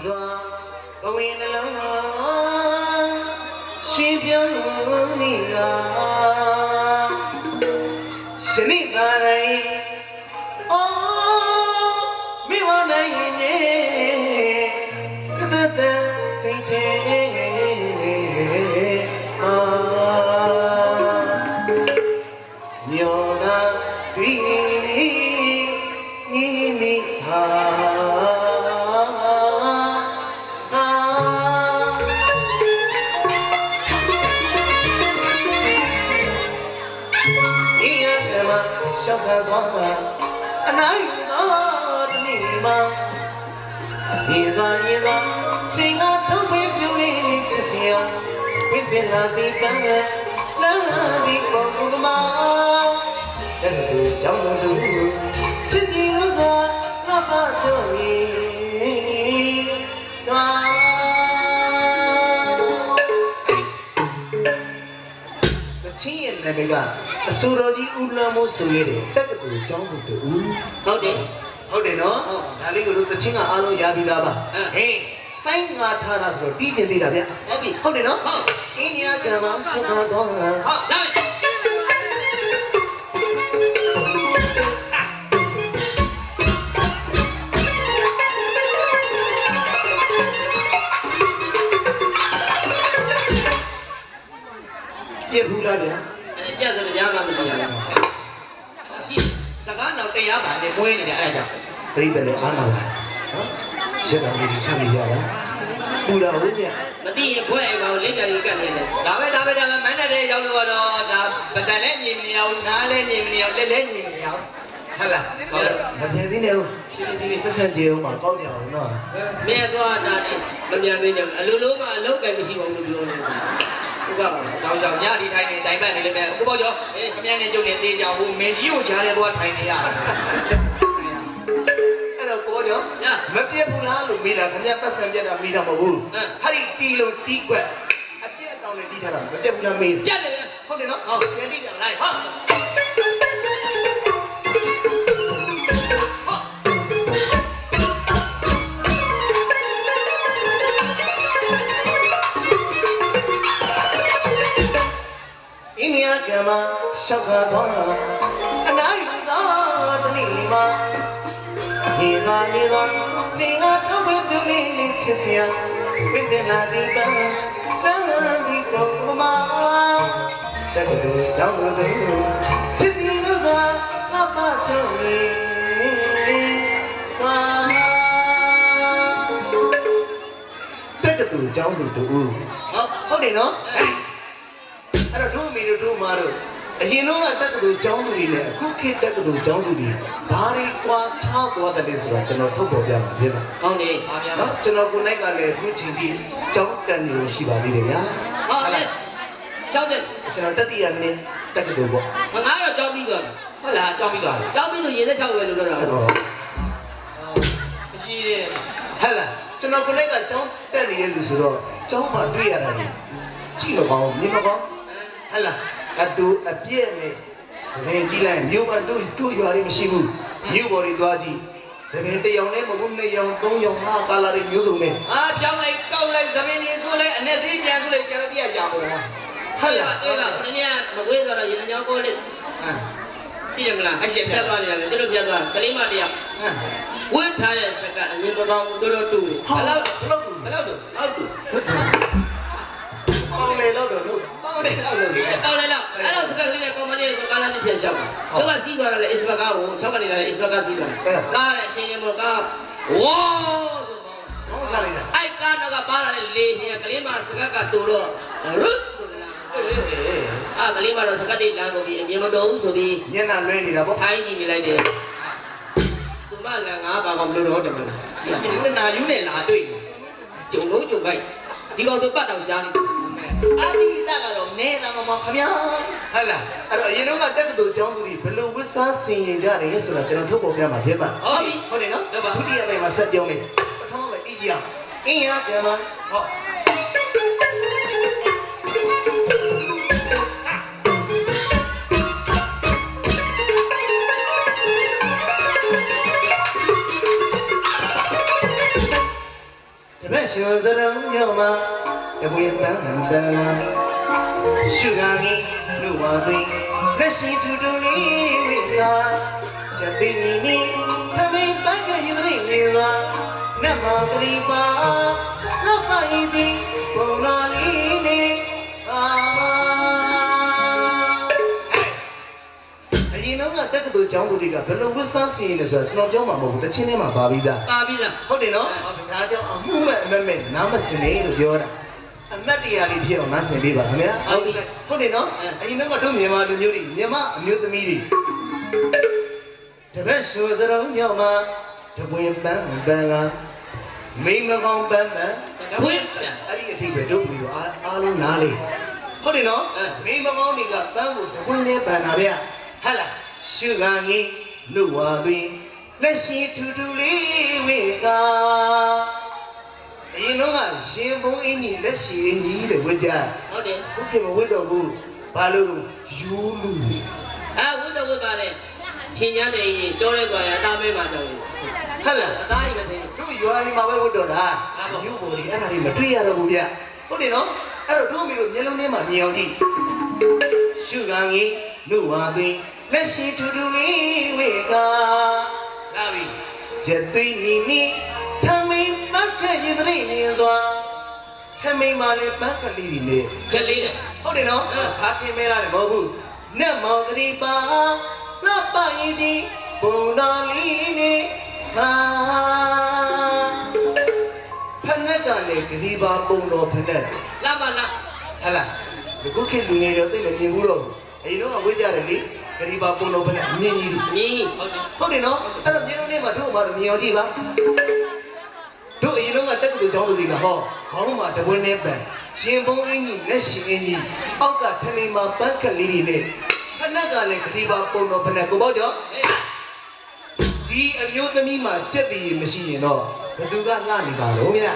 စွာဘဝင်းနှလုံးရှင်ပြုံးနေလားရှင်နိဗ္ဗာန်အော်မိဝနိုင်ရဲ့ကတည်းကစိတ်ထဲအနိုင်တော်တနေ့မှာရေသာစင်ကထုတ်ပေးပြုလေးချစ်စရာဝိပင်လာစီကံလာဒီပုံကမာတကယ်ကြောင့်လို့ချစ်ကြည်လို့စွာငါပါတော့ရင်စွာချင်းရဲ့နာမည်ကအစိုးရကြီးဦးလမ်းမိုးဆိုရတယ်တက်ကတူကျောင်းသူတူဟုတ်တယ်နော်ဒါလေးကိုတို့တချင်းကအားလုံးရပြီးသားပါဟေးစိုင်းငါထားတာဆိုတော့တီးကျင်သေးတာဗျဟုတ်တယ်နော်ဟုတ်အင်းညာကံမှာဆုခါတော့ဟုတ်ဒါပြည့်ဘူးလားဗျာပြည့်တယ်ရားမှမရှိရဘူးရှိစကားတော့တရားပါလေမွေးနေတယ်အဲ့ဒါကြောင့်ပြိတ္တလည်းအားနာလာနော်ရတာလေးခံရရတာပူတာဟုတ်ဗျာမသိရင်ဘွဲ့အိမ်ပါကိုလက်ကြရီကတ်နေတယ်ဒါပဲမန်းတဲ့ရောက်လို့တော့ဒါပါဇက်လည်းညင်မနေအောင်နားလည်းညင်မနေအောင်လက်လည်းညင်မနေအောင်ဟုတ်လားဆိုတော့မပြန်သေးနဲ့ဦးဖြည်းပတ်စံကြေအောင်မှာကောက်ကြအောင်နော်မြဲသွားတာနဲ့မပြန်သေးနဲ့အလိုလိုမှအလုပ်ပဲမရှိပါဘူးလို့ပြောနေတယ်ဟုတ်ကဲ့တော့ကြောင့်ညဒီထိုင်နေတိုင်ပတ်နေလည်းပဲကိုပေါ့ကျော်ခမည်းနဲ့ကျုပ်နဲ့တေးကြဟိုမင်းကြီးကိုချားရဲသွားထိုင်နေရတယ်အဲ့တော့ကိုပေါ့ကျော်မပြတ်ဘူးလားလို့မေးတာခမည်းပတ်စံပြတ်တာမေးတာမဟုတ်ဘူးဟာဒီတီလို့တီးကွက်အပြတ်တောင်းနဲ့တီးထားတာမပြတ်ဘူးလားမေးပြတ်တယ်ဗျဟုတ်တယ်နော်ဟုတ်ပြန်တီးကြလိုက်ဟုတ်အင်းညာကမှာရှောက်ခါတော့အနိုင်တော်တနေ့မှာခြေသာနေတော့စင်ကတော့ပဲပြုလေးချစ်စရာဝိတ္တနာဒီကံလာဒီပုံမှာတကယ်လို့ကြောင်းလို့ချစ်ပြီးလို့စွာငါပါတော့လေစွာတကယ်လို့ကြောင်းလို့တူဟုတ်တယ်နော်အဲ့တော့တို့အမေတို့မားတို့အရင်တော့တက္ကသိုလ်ကျောင်းသူတွေနဲ့အခုခေတ်တက္ကသိုလ်ကျောင်းသူတွေဘာတွေကွာခြားသွားတယ်ဆိုတော့ကျွန်တော်ထုတ်ပေါ်ပြမှာဖြစ်ပါဟုတ်တယ်ပါဗျာနော်ကျွန်တော်ကိုယ်၌ကလည်းအခုချိန်ထိကျောင်းတက်နေလို့ရှိပါသေးတယ်ဗျာဟုတ်တယ်ကျောင်းတက်ကျွန်တော်တတိယနှစ်တက္ကသိုလ်ပေါ့ငါကတော့ကျောင်းပြီးသွားပြီဟုတ်လားကျောင်းပြီးသွားပြီကျောင်းပြီးဆိုရေသက်6ပဲလို့ပြောတာဟုတ်မရှိတယ်ဟဲ့လား ကျွန်တော်ကိုယ်ကကျောင်းတက်နေတဲ့လူဆိုတော့ကျောင်းမှာတွေ့ရတာလေကြည့်မကောင်းမြင်မကောင်းဟဲ့လားအတူအပြည့်နဲ့စပင်ကြည့်လိုက်မြို့မှာတို့ရွာတွေမရှိဘူးမြို့ပေါ်တွေသွားကြည့်စပင်တစ်ယောက်နဲ့မဟုတ်2ယောက်3ယောက်ဟာကာလာတွေမျိုးစုံနဲ့ အာပြောင်းလိုက်ကောက်လိုက်သပင်းကြီးဆိုလိုက်အနေစီပြန်ဆိုလိုက်ကြာပြကြပါလားဟဲ့လားအဲ့ဒါခဏနေမဝေးတော့ရင်ညောင်းကိုလေးသိတယ်မလားအရှင်ပြတ်သွားတယ်ကျွန်တော်ပြတ်သွားကလေးမတယောက်ဝတ်ထားတဲ့စကအမြင်မကောင်းတော်တော်တူတယ်ဘယ်လောက်တူအောက်တူ ပေါင်းလေတော့လို့ပေါင်းလေတော့လို့လေ တောင်းလိုက်လောက်အဲ့တော့စကလေးနဲ့ကွန်မတီကိုကားလာနဲ့ပြန်လျှောက်တာကျောက်ကစီးသွားတယ်လေအစ္စဘကားကို6ကနေလာအစ္စဘကားစီးသွားတယ်ကားရဲ့အရှင်ရမလို့ကားဝေါဆိုတော့ ဟောစားလိုက်တာ အဲ့ကားတော့ကပါလာတဲ့လေရှင်ကလေးမစကတူတော့ရုတ်ဆိုလာကလေးမတော့စကတိလမ်းကိုပြီးအမြင်မတော်ဘူးဆိုပြီး ညနာလွဲနေတာပေါ့ ထိုင်းကြည့်နေလိုက်တယ်သူမလည်းငါဘာကောင်မလို့တော့တယ်မလားဒီနာယူနဲ့လာတွေ့ကြုံလို့ကြုံပိုက်ဒီကောင်တော့ပတ်တော့ရှားနေအာဒီတာကတော့နေတာမခမရ ဟဲ့လားအဲ့တော့အရင်တော့ကတက္ကသိုလ်ကျောင်းသူတွေဘယ်လိုဝစ်စားဆင်ရင်ကြတယ်ဆိုတာကျွန်တော်ထုတ်ပေါ်ပြမှာဖြစ်ပါ ဟုတ်ပြီ ဟုတ်တယ်နော်ဒုတိယပိုင်းမှာဆက်ကြောင်းလေးပထမပိုင်းတီးကြည့်အောင်အင်းရပြန်ပါဟောရှင်စရုံညမအဝေးပန်းတန်ရှုကနေလူဝသိလက်ရှိတူတူလေးဝိလာချက်သိနေနေခမေးပန်းကရင်တွေနေလာနတ်မောင်ပရိပါလောက်ပါရင်ဒီပုံလာလေးနေအာအရင်တော့တက္ကသိုလ်ကျောင်းသူတွေကဘယ်လိုဝစ်စားစီရင်လဲဆိုတော့ကျွန်တော်ပြောမှာမဟုတ်ဘူးတချင်းထဲမှာပါပြီးသား ပါပြီလား ဟုတ်တယ်နော်ဒါကြောင့်အမှုမဲ့အမမဲ့နားမစင်နေလို့ပြောတာအမတ်တရားလေးဖြစ်အောင်နားဆင်ပေးပါခင်ဗျာဟုတ်တယ်နော်အရင်တော့တို့မြန်မာလူမျိုးတွေမြန်မာအမျိုးသမီးတွေတပည့်ရှင်စရုံညောင်းမှာတပွင့်ပန်းပန်းလာမိမကောင်းပန်းပန်း ဖွင့် အဲ့ဒီအထိပဲတို့ပြီးတော့အားလုံးနားလေဟုတ်တယ်နော်မိမကောင်းတွေကပန်းကိုတပွင့်နဲ့ပန်းတာဗျဟဲ့လားရှုခံကြီးလူဝါသွင်းလက်ရှိထူထူလေးဝေကအရင်တော့ရင်ပုံးအင်းကြီးလက်ရှိအင်းကြီးတဲ့ဝေကြ ဟုတ်တယ် ဘုခင်မဝတ်တော့ဘူးဘာလို့ယူလူ ဝတ်တော့ဝတ်ပါတယ်ထင်ကြတယ်ရင်တောရဲသွားရအသားမဲမှာတော့ ဟဲ့လား အသားကြီးပဲသိတယ် တို့ရွာဒီမှာပဲဝတ်တော့တာယူပေါ်ဒီအဲ့ဒါတွေမတွေ့ရတော့ဘူးဗျဟုတ်တယ်နော်အဲ့တော့တို့မိတို့မျက်လုံးထဲမှာမြင်အောင်ကြည့်ရှုခံကြီးလူဝါသွင်းလက်ရှိထူထူလေးဝေကလာပြီချက်သိနီနီထမိန်မကရင်တရိနေစွာထမိန်မလေးပန်းကလေးတွေနေ ချက်လေးတယ် ဟုတ်တယ်နော်ခါထင်းမဲလာတယ်မဟုတ်ဘူးနတ်မောင်ကလေးပါလောက်ပါရင်ဒီဘုံတော်လေးနေမာဖက်နဲ့ကလည်းကလေးပါပုံတော်ဖက်နဲ့ လာပါလား ဟဲ့လားဒီခုခေတ်လူငယ်တွေသိနေမြင်ဘူးတော့အရင်တော့ဝေးကြတယ်လေကလေးပါပုံတော်ဖက်နဲ့အမြင်ကြီး မြည်ဟုတ်တယ်ဟုတ်တယ်နော်အဲ့တော့မြေလုံးလေးမှာတို့မှတော့မြင်အောင်ကြည့်ပါတို့အရင်တော့တက္ကသိုလ်ကျောင်းသူတွေကဟောခေါင်းမှာတပွင့်နဲ့ပန်ရှင်ပုံးအင်းကြီးလက်ရှင်အင်းကြီးအောက်ကထမိန်မှာပန်းကလေးတွေနဲ့ဖက်ကလည်းကလေးပါပုံတော်ဖက်နဲ့ကိုပေါ့ကျော်ဒီအမျိုးသမီးမှာကြက်တည်မရှိရင်တော့ဘသူကလှနေပါလို့ဗျာ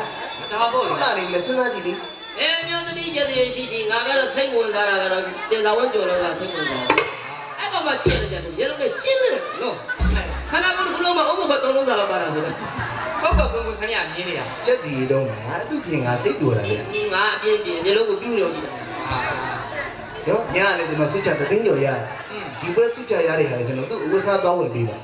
ဒါပေါ့လှနေလဲစဉ်းစားကြည့်လေမျိုးသမီးကြတဲ့ရှိငါကတော့စိတ်ဝင်စားတာကတော့တင်သာဝန်းကျော်တော့စိတ်ဝင်စားအဲ့ကောင်မှကြည့်ရတယ်ရေလုံးနဲ့ရှင်းတယ်နော်ခဏကဘလုံးမှာအုပ်ဖို့3လုံးစားလောက်ပါတာဆိုတော့ကောက်ကောက်ကွန်းခဏမြင်းနေတာ ကြက်တည်တော့ငါသူ့ပြင်ငါစိတ်တူတာဗျာ ငါအပြင်းပြင်းရေလုံးကိုပြုလို့ကြည့်တာ နော်ညာလည်းကျွန်တော်စိတ်ချတဲ့သိန်းကျော်ရတယ်ဒီဘက်စိတ်ချရတဲ့ဟာလည်းကျွန်တော်သူ့ဥပစားသွားဝင်ပေးပါ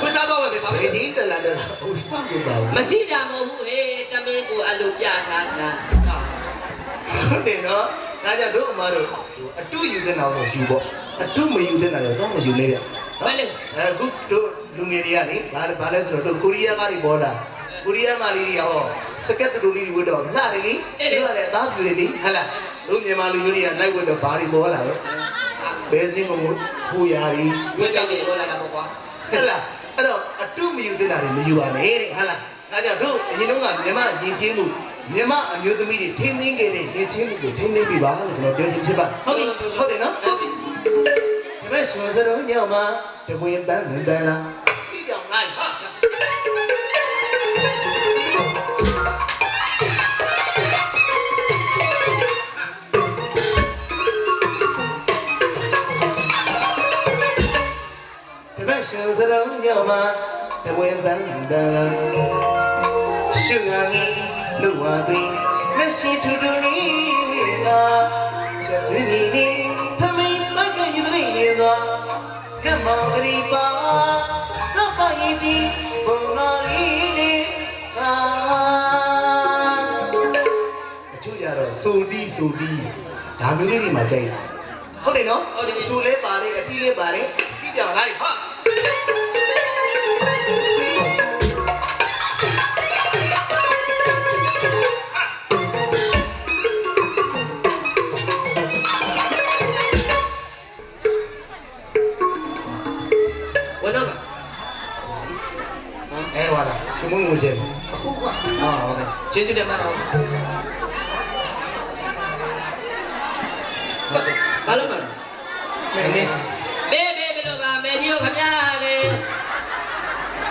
ဘုရားတော့ပဲပါပဲ ဒီတလာတလာဥစားကိုပါဘူး မရှိတာမဟုတ်ဘူးဟေးတမင်းကိုအလိုပြထားတာ ဟုတ်တယ်နော်ဒါကြောင့်တို့အမားတို့အတူယူတဲ့နောက်တော့ယူပေါ့အတူမယူတဲ့နောက်တော့မယူနဲ့ဗျ ဘယ်လဲ အခုတို့လူငယ်တွေကလေဘာလဲဆိုတော့တို့ကိုရီးယားကားတွေပေါ်လာကိုရီးယားမလေးတွေဟောစကက်တူလေးတွေဝတ်တော့လှတယ်လေတို့ကလည်းအသားပြူတယ်လေဟဟလားတို့မြန်မာလူမျိုးတွေကလိုက်ဝတ်တော့ဘာတွေပေါ်လာတော့ဘယ်စင်းကိုဖူရာကြီး ရွေးကြောက်တယ်ပြောလာတာပေါ့ကွာ ဟဲ့လားအဲ့တော့အတုမယူတဲ့တာတွေမယူပါနဲ့တဲ့ဟဟလားဒါကြောင့်တို့အရင်တုန်းကမြန်မာယဉ်ကျေးမှုမြန်မာအမျိုးသမီးတွေထိန်းသိမ်းခဲ့တဲ့ယဉ်ကျေးမှုကိုထိန်းသိမ်းပြပါလို့ကျွန်တော်ပြောချင်ဖြစ်ပါ ဟုတ်ပြီ ဟုတ်တယ်နော်ဒါပေမဲ့ရှင်စရုံညောင်းမှာတပွင့်ပန်းမန်တန်လားဒီကြောင့်လိုက်ဟာ bang bang Sugar no one Let's see to the Nina Jazini Tami Maka Yudriza Come on Ripa Lapaiti Bonalini Chuyaro Sodi Sodi ဒါမျိုးလေးတွေမှာကြိုက်ဟုတ်တယ်နော်ဟုတ်တယ်ဆူလဲပါတယ်အတီးလေးပါတယ်ပြီးကြလိုက်ဟာဝနော်အဲဝါလာစမုံငိုကျဲအခုကဟုတ်ကဲ့ကျေးဇူးတင်ပါတယ်ဘာလို့မလဲမဲဘေးလို့ပါမယ်ကြီးကိုခမရလေ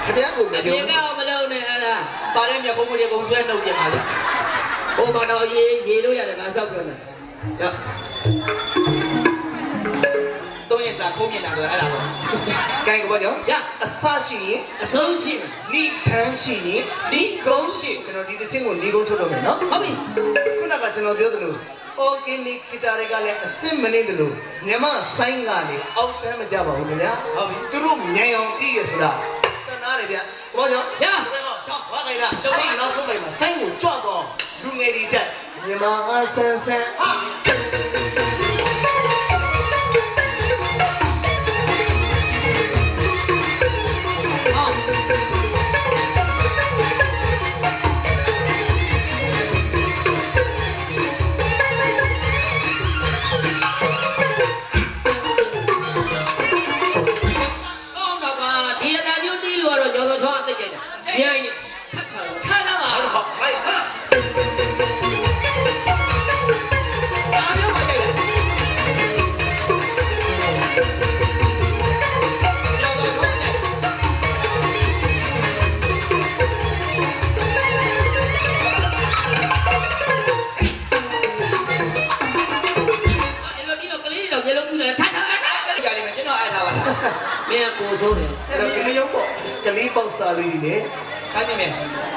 ခင်ဗျားကိုမပြေယုံကောမလုံးနဲ့အဲ့ဒါ ပါတဲ့မြေကုန်းကြီးကုန်းဆွဲနှုတ်ပြန်ပါလေဟိုမှာတော့ရေလို့ရတယ်ငါလျှောက်ပြောနေရောသုံးရစာခိုးမြင်တာဆိုအဲ့ဒါပေါ့ကဲကောကြောင့်အဆရှိရင်အဆုံးရှိနိထမ်းရှိရင်ဒီကုန်းရှိကျွန်တော်ဒီတစ်ချင်းကိုဒီကုန်းထုတ်တော့မယ်နော်ဟုတ်ပြီခုနကကျွန်တော်ပြောသလို organic ဂီတာတွေကလည်းအစစ်မနေသလိုမြမဆိုင်ကလည်းအောက်တန်းမကြပါဘူးခင်ဗျာဟုတ်ပြီသူတို့ညံအောင်တည်ရဆိုတာတနာတယ်ဗျဘောကြောင့်ရဝါခိုင်လားတော့ဒီနောက်ဆုံးပိုင်းမှာဆိုင်ကိုကြွတော့လူငယ်တွေတက်မြမဆန်းဆန်းဟာရိုင်းနေထပ်ချလာထားလာပါတော့ဟိုက်ဟာအားမျိုးမကြိုက်လားကျော်တော့ခေါင်းကြိုက်ဒီလိုကလေးတော့မျက်လုံးပြူတယ်ထပ်ချလာကြတယ်မကျွန်တော်အားထားပါလားမင်းကိုဆိုးတယ်အဲ့တော့ကလေးရုပ်ပေါ့ကလေးပေါက်စားလေးတွေခိုင်းနေမယ်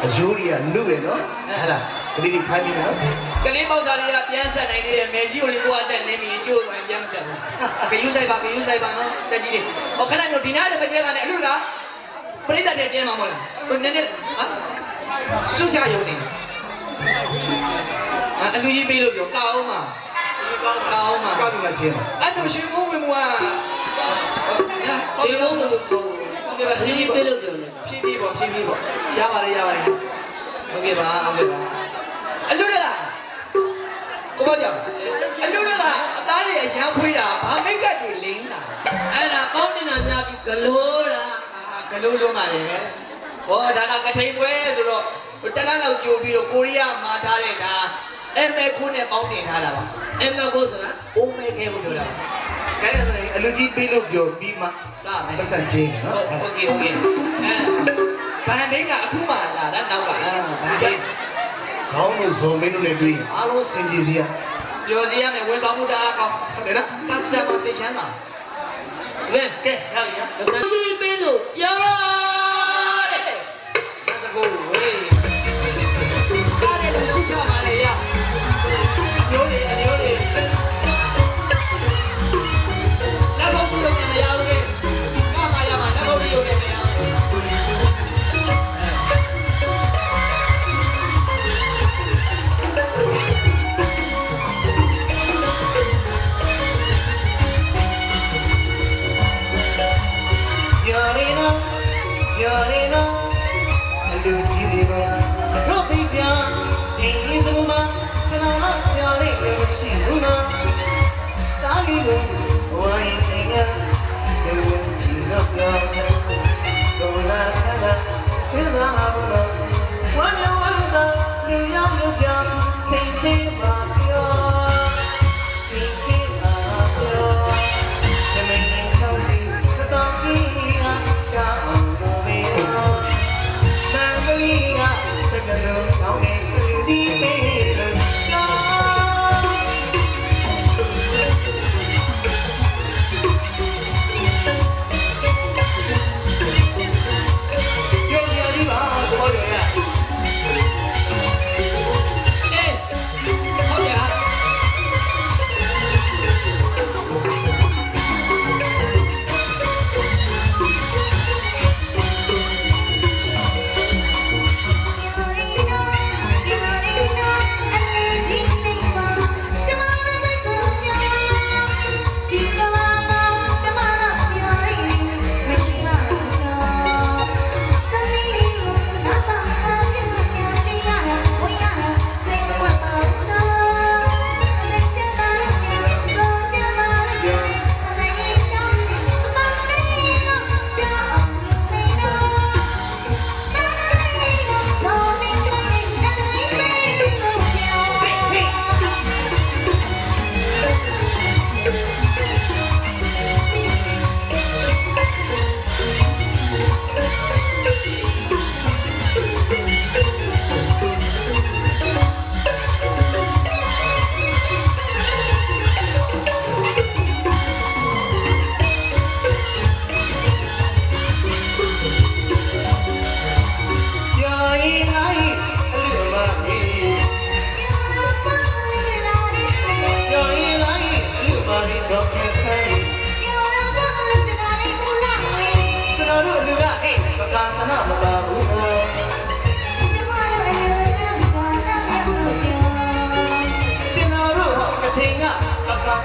အယိုးတွေကနုတယ်နော်ဟဲ့လားကလေးတွေခိုင်းနေနော်ကလေးပေါက်စားတွေကပြန်ဆက်နိုင်သေးတယ်မဲကြီးကိုလေးကိုအတက်နေပြီးကျိုးဝင်ပြန်မဆက်ဘူးဂယူဆိုင်ပါနော်တက်ကြီးတွေဟောခဏမျိုးဒီနားလည်းမကျဲပါနဲ့အလူကပြိတ္တတဲ့ကျဲမှာမဟုတ်လားဟိုနည်းနည်းဟာစုချရုံနေအလူကြီးပေးလို့ပြောကောက်အောင်မှာကောက်အောင်မှာကောက်လို့မကျဲမှာအဲ့ဆိုရှင်မိုးဝင်မွားရှင်မိုးဝင်မွားဒီမှာဒီပေးလို့ပြောနေဖြည်းဖြည်းပေါ့ရပါတယ်ဟုတ်ကဲ့ပါအလူလားကိုမကြောင်အလူလားအသားတွေအရန်ဖွေးတာဘာမိတ်ကတ်တွေလိမ့်တာအဲ့ဒါပေါင်းနေတာများပြီးဂလိုးတာဂလိုးလုံးပါလေဟောဒါကကထိန်ပွဲဆိုတော့တလားလောက်ကြိုပြီးတော့ကိုရီးယားမှာထားတဲ့ဒါအမေခိုးနဲ့ပေါင်းတင်ထားတာပါအမေခိုးဆိုတာအိုမေခဲကိုပြောတာကဲအလူကြီးပေးလို့ပြောပြီးမှစမယ်ပတ်စံချင်းနော်ဟုတ်ကဲ့အဲဘန်ဒင်းကအခုမှလာတာနောက်ကဘန်ဒင်းခေါင်းလို့ဇုံမင်းတို့နဲ့တွေ့အားလုံးစင်ကြည်စီရပျော်စီရမယ်ဝန်ဆောင်မှုတအားကောင်းဟုတ်တယ်နော် customer စိတ်ချမ်းသာကဲရပြီနော်ဒီပေးလို့ပြောတဲ့စကူဝေးကားလေးစုချပါလေရအမျိုးတွေလက်ဖို့စုလို့မရဘူးလေကားမှာရမှာလက်ဖို့ပြုလို့မရဘူးအလူကြီးတွေပါတော့သိပြဒီနေ့သမားကျွန်တော်တော့ပြောရလို့မရှိဘူးနော်တားလီကိုဝိုင်းနေကစေဝင်ကြည့်တော့ပြောတော့လာလာစေလာဘူးနော်ဝမ်းရောဝမ်းသာလူရောက်လို့ပြောစိတ်သေးပါပြောဒီကိလာပြောတမင်ချောင်းစီတော့ကြီးကြောင်းလို့မေးတော့ဆံမလီကတကယ်လို့ကောင်းနေဒီပေးလို့ယုံ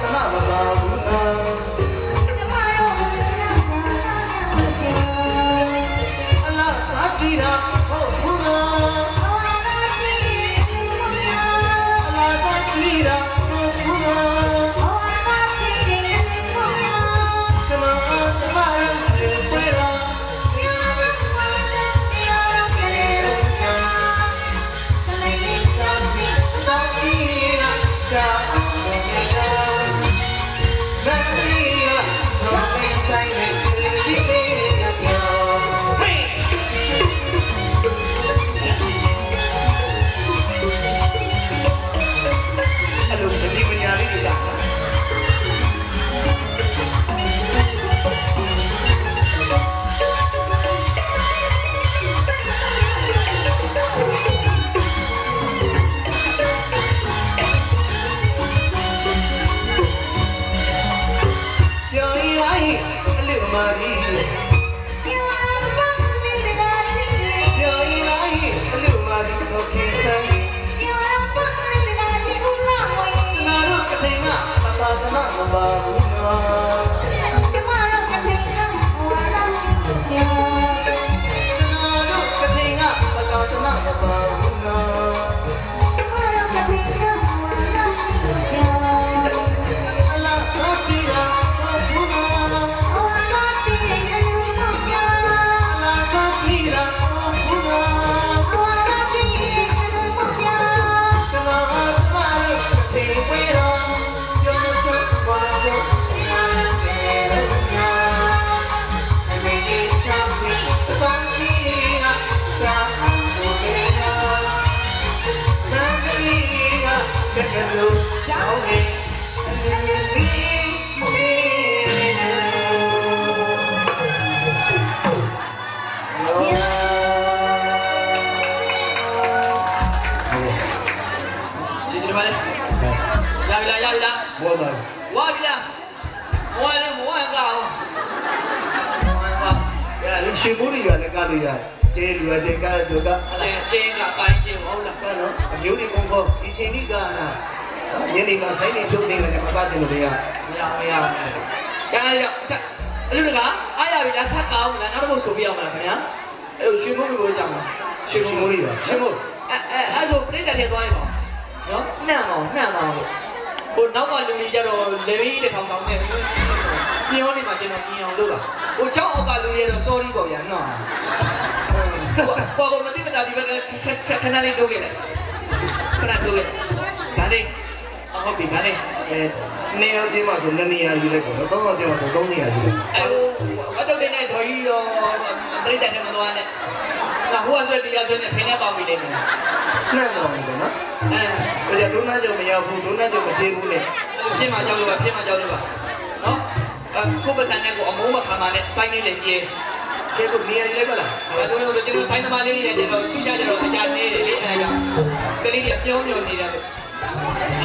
ကနာမပါဘူးနာ ကျမတို့လူနာမကျန် အလားစားကြည့်တာဟုတ်ဘူးနာ ဘဝသာကြည့်ရင်ဘုရား အလားစားကြည့်တာဟုတ်ဘူးနာ ဘဝသာကြည့်ရင်ဘုရား ကျမရဲ့ပြေလာ မြေမဘဝစံပြောင်းကြတယ်ကလေးလေးကြောင့်စီ တော့ဒီကကြာအောင်နေတာမင်းကြီးကဆောင်းနေဆိုင်နေဒီပေးရပြောဟေးအဲ့လိုဒီပညာလေးတွေကြာပြောရင်လိုက်အလူမာကြီး မြေမဘဝမင်းကချစ်တယ် ပြောရင်လိုက်အလူမာကြီးတော့ခင်ဆိုင် မြေမဘဝမင်းကချစ်ဦးလာဝေး ကျွန်တော်တို့ကထိန်ကသာသနာမပါဘူးနော် ကျမတို့ကထိန်ကဘဝသာကြည့်တယ် ကျွန်တော်တို့ကထိန်ကသာသနာမပါဘူးနော် ကျမတို့ကထိန်ကဘဝသာကြည့်တယ် အလားစားကြည့်တာဟုတ်ဘူးနော် ဘဝသာကြည့်ရင်ဘုရား အလားစားကြည့်တာဟုတ်ဘူးနော် ဘဝသာကြည့်ရင်ဘုရား ကျွန်တော်တို့ကထိန်ဝေးတော့ပြောလို့ဆိုပါစို့ ကျေးဇူးပါလေရပြီလား ဘောပါ ဝါပြီလားဝါလေဝါကောင်ဝါပါ ။အဲ့ဒါရှင်မိုးတွေရလည်းကလို့ရ။ကျေလူရကျေကားတို့က ကျင်းကပိုင်းကျင်းဟုတ်လား ကနော်အမျိုးတွေကုန်ကုန်ဒီရှင်ဒီကနာညနေမှာဆိုင်နေချုပ်နေတယ်မပါချင်လို့မရ မရကြားရရောက်အလူကအားရပြီလားထပ်ကောင်းလားနောက်တော့ဆိုပြရမလားခင်ဗျာအဲ့ရွှေမိုးကိုကြောက်လားရွှေမိုးအဲ့ဆိုပြိတ္တထဲသွားရင်ပေါ့နော်နှံ့အောင်ဟိုနောက်ကလူကြီးကြတော့လေဘီးတစ်ထောင်တောင်နဲ့ညောနေမှာကျွန်တော်ညင်အောင်လုပ်ပါဟို6အောက်ကလူကြီးတော့ sorry ပေါ့ဗျာနော်ပေါ်မတိမတာဒီဘက်ကခဏလေးတိုးခဲ့တယ်ခဏတိုးခဲ့ဒါလေးဟုတ်ပြီဒါလေး နေအောင်ချင်းမှာဆို2နေရာယူလိုက်ပေါ့နော်3အောင်ချင်းမှာဆို3နေရာယူလိုက် အဲ့ဝတ်တုတ်တဲ့နဲ့ဒေါ်ကြီးတော့ပြိတ္တထဲမှာသွားနဲ့ဟိုကဆွဲတရားဆွဲနဲ့ဖင်နဲ့ပေါင်ပြီးနေတယ် နှံ့တော့တယ်နော် အဲ ဒါကြောင့်ဒုနာကြောင့်မရောက်ဘူးဒုနာကြောင့်မကျေဘူးနဲ့ ဖြစ်မှာကြောက်လို့ပါနော်ကိုပစံနဲ့ကိုအမိုးမခံပါနဲ့စိုင်းနေလေပြေ ကဲကိုနေရာယူလိုက်ပါလား ဒါတို့လို့ကျွန်တော်စိုင်းသမားလေးတွေကျွန်တော်ဆူချကြတော့အကြနေတယ်လေအဲဒါကြောင့်ကလေးတွေပြောနေတယ်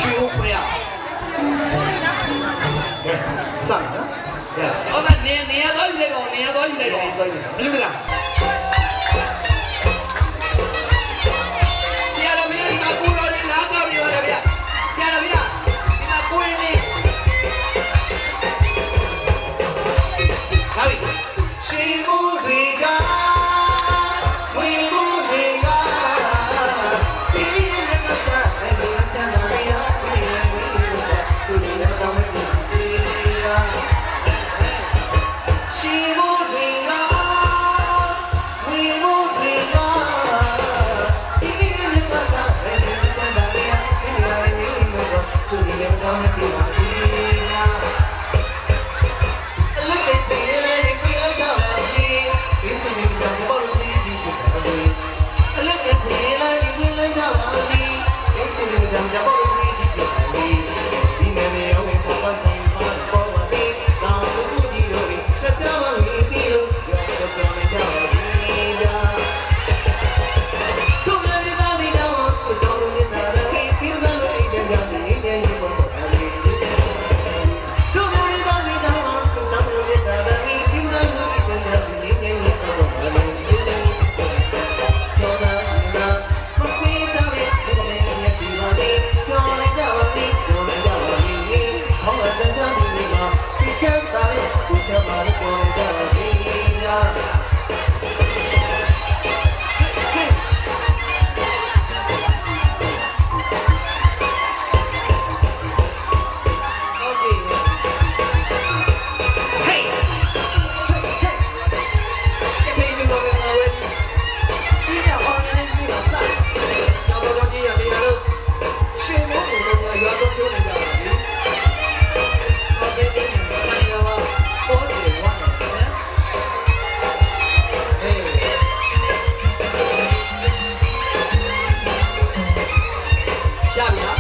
ရွှေဦးခွေရ ကဲစမ်းနော်ရ အော်မနေရတော့ယူလိုက်ပါဦးနေရတော့ယူလိုက်ပါဦးဘယ်လိုလဲဆရာတော်မင်းဒီမှာကိုတော်လေးလာတော့နေပါလေဗျဆရာတော်မင်းဒီမှာကိုရင်းနေ ဟာပြီရှင်မိုးတွေကဝေမိုးတွေကဒီနေ့ကစားတယ်ချမ်းသာရဝေဆူနေတော့မင်းဒီရာရှင်မိုးတွေက ရပြီလား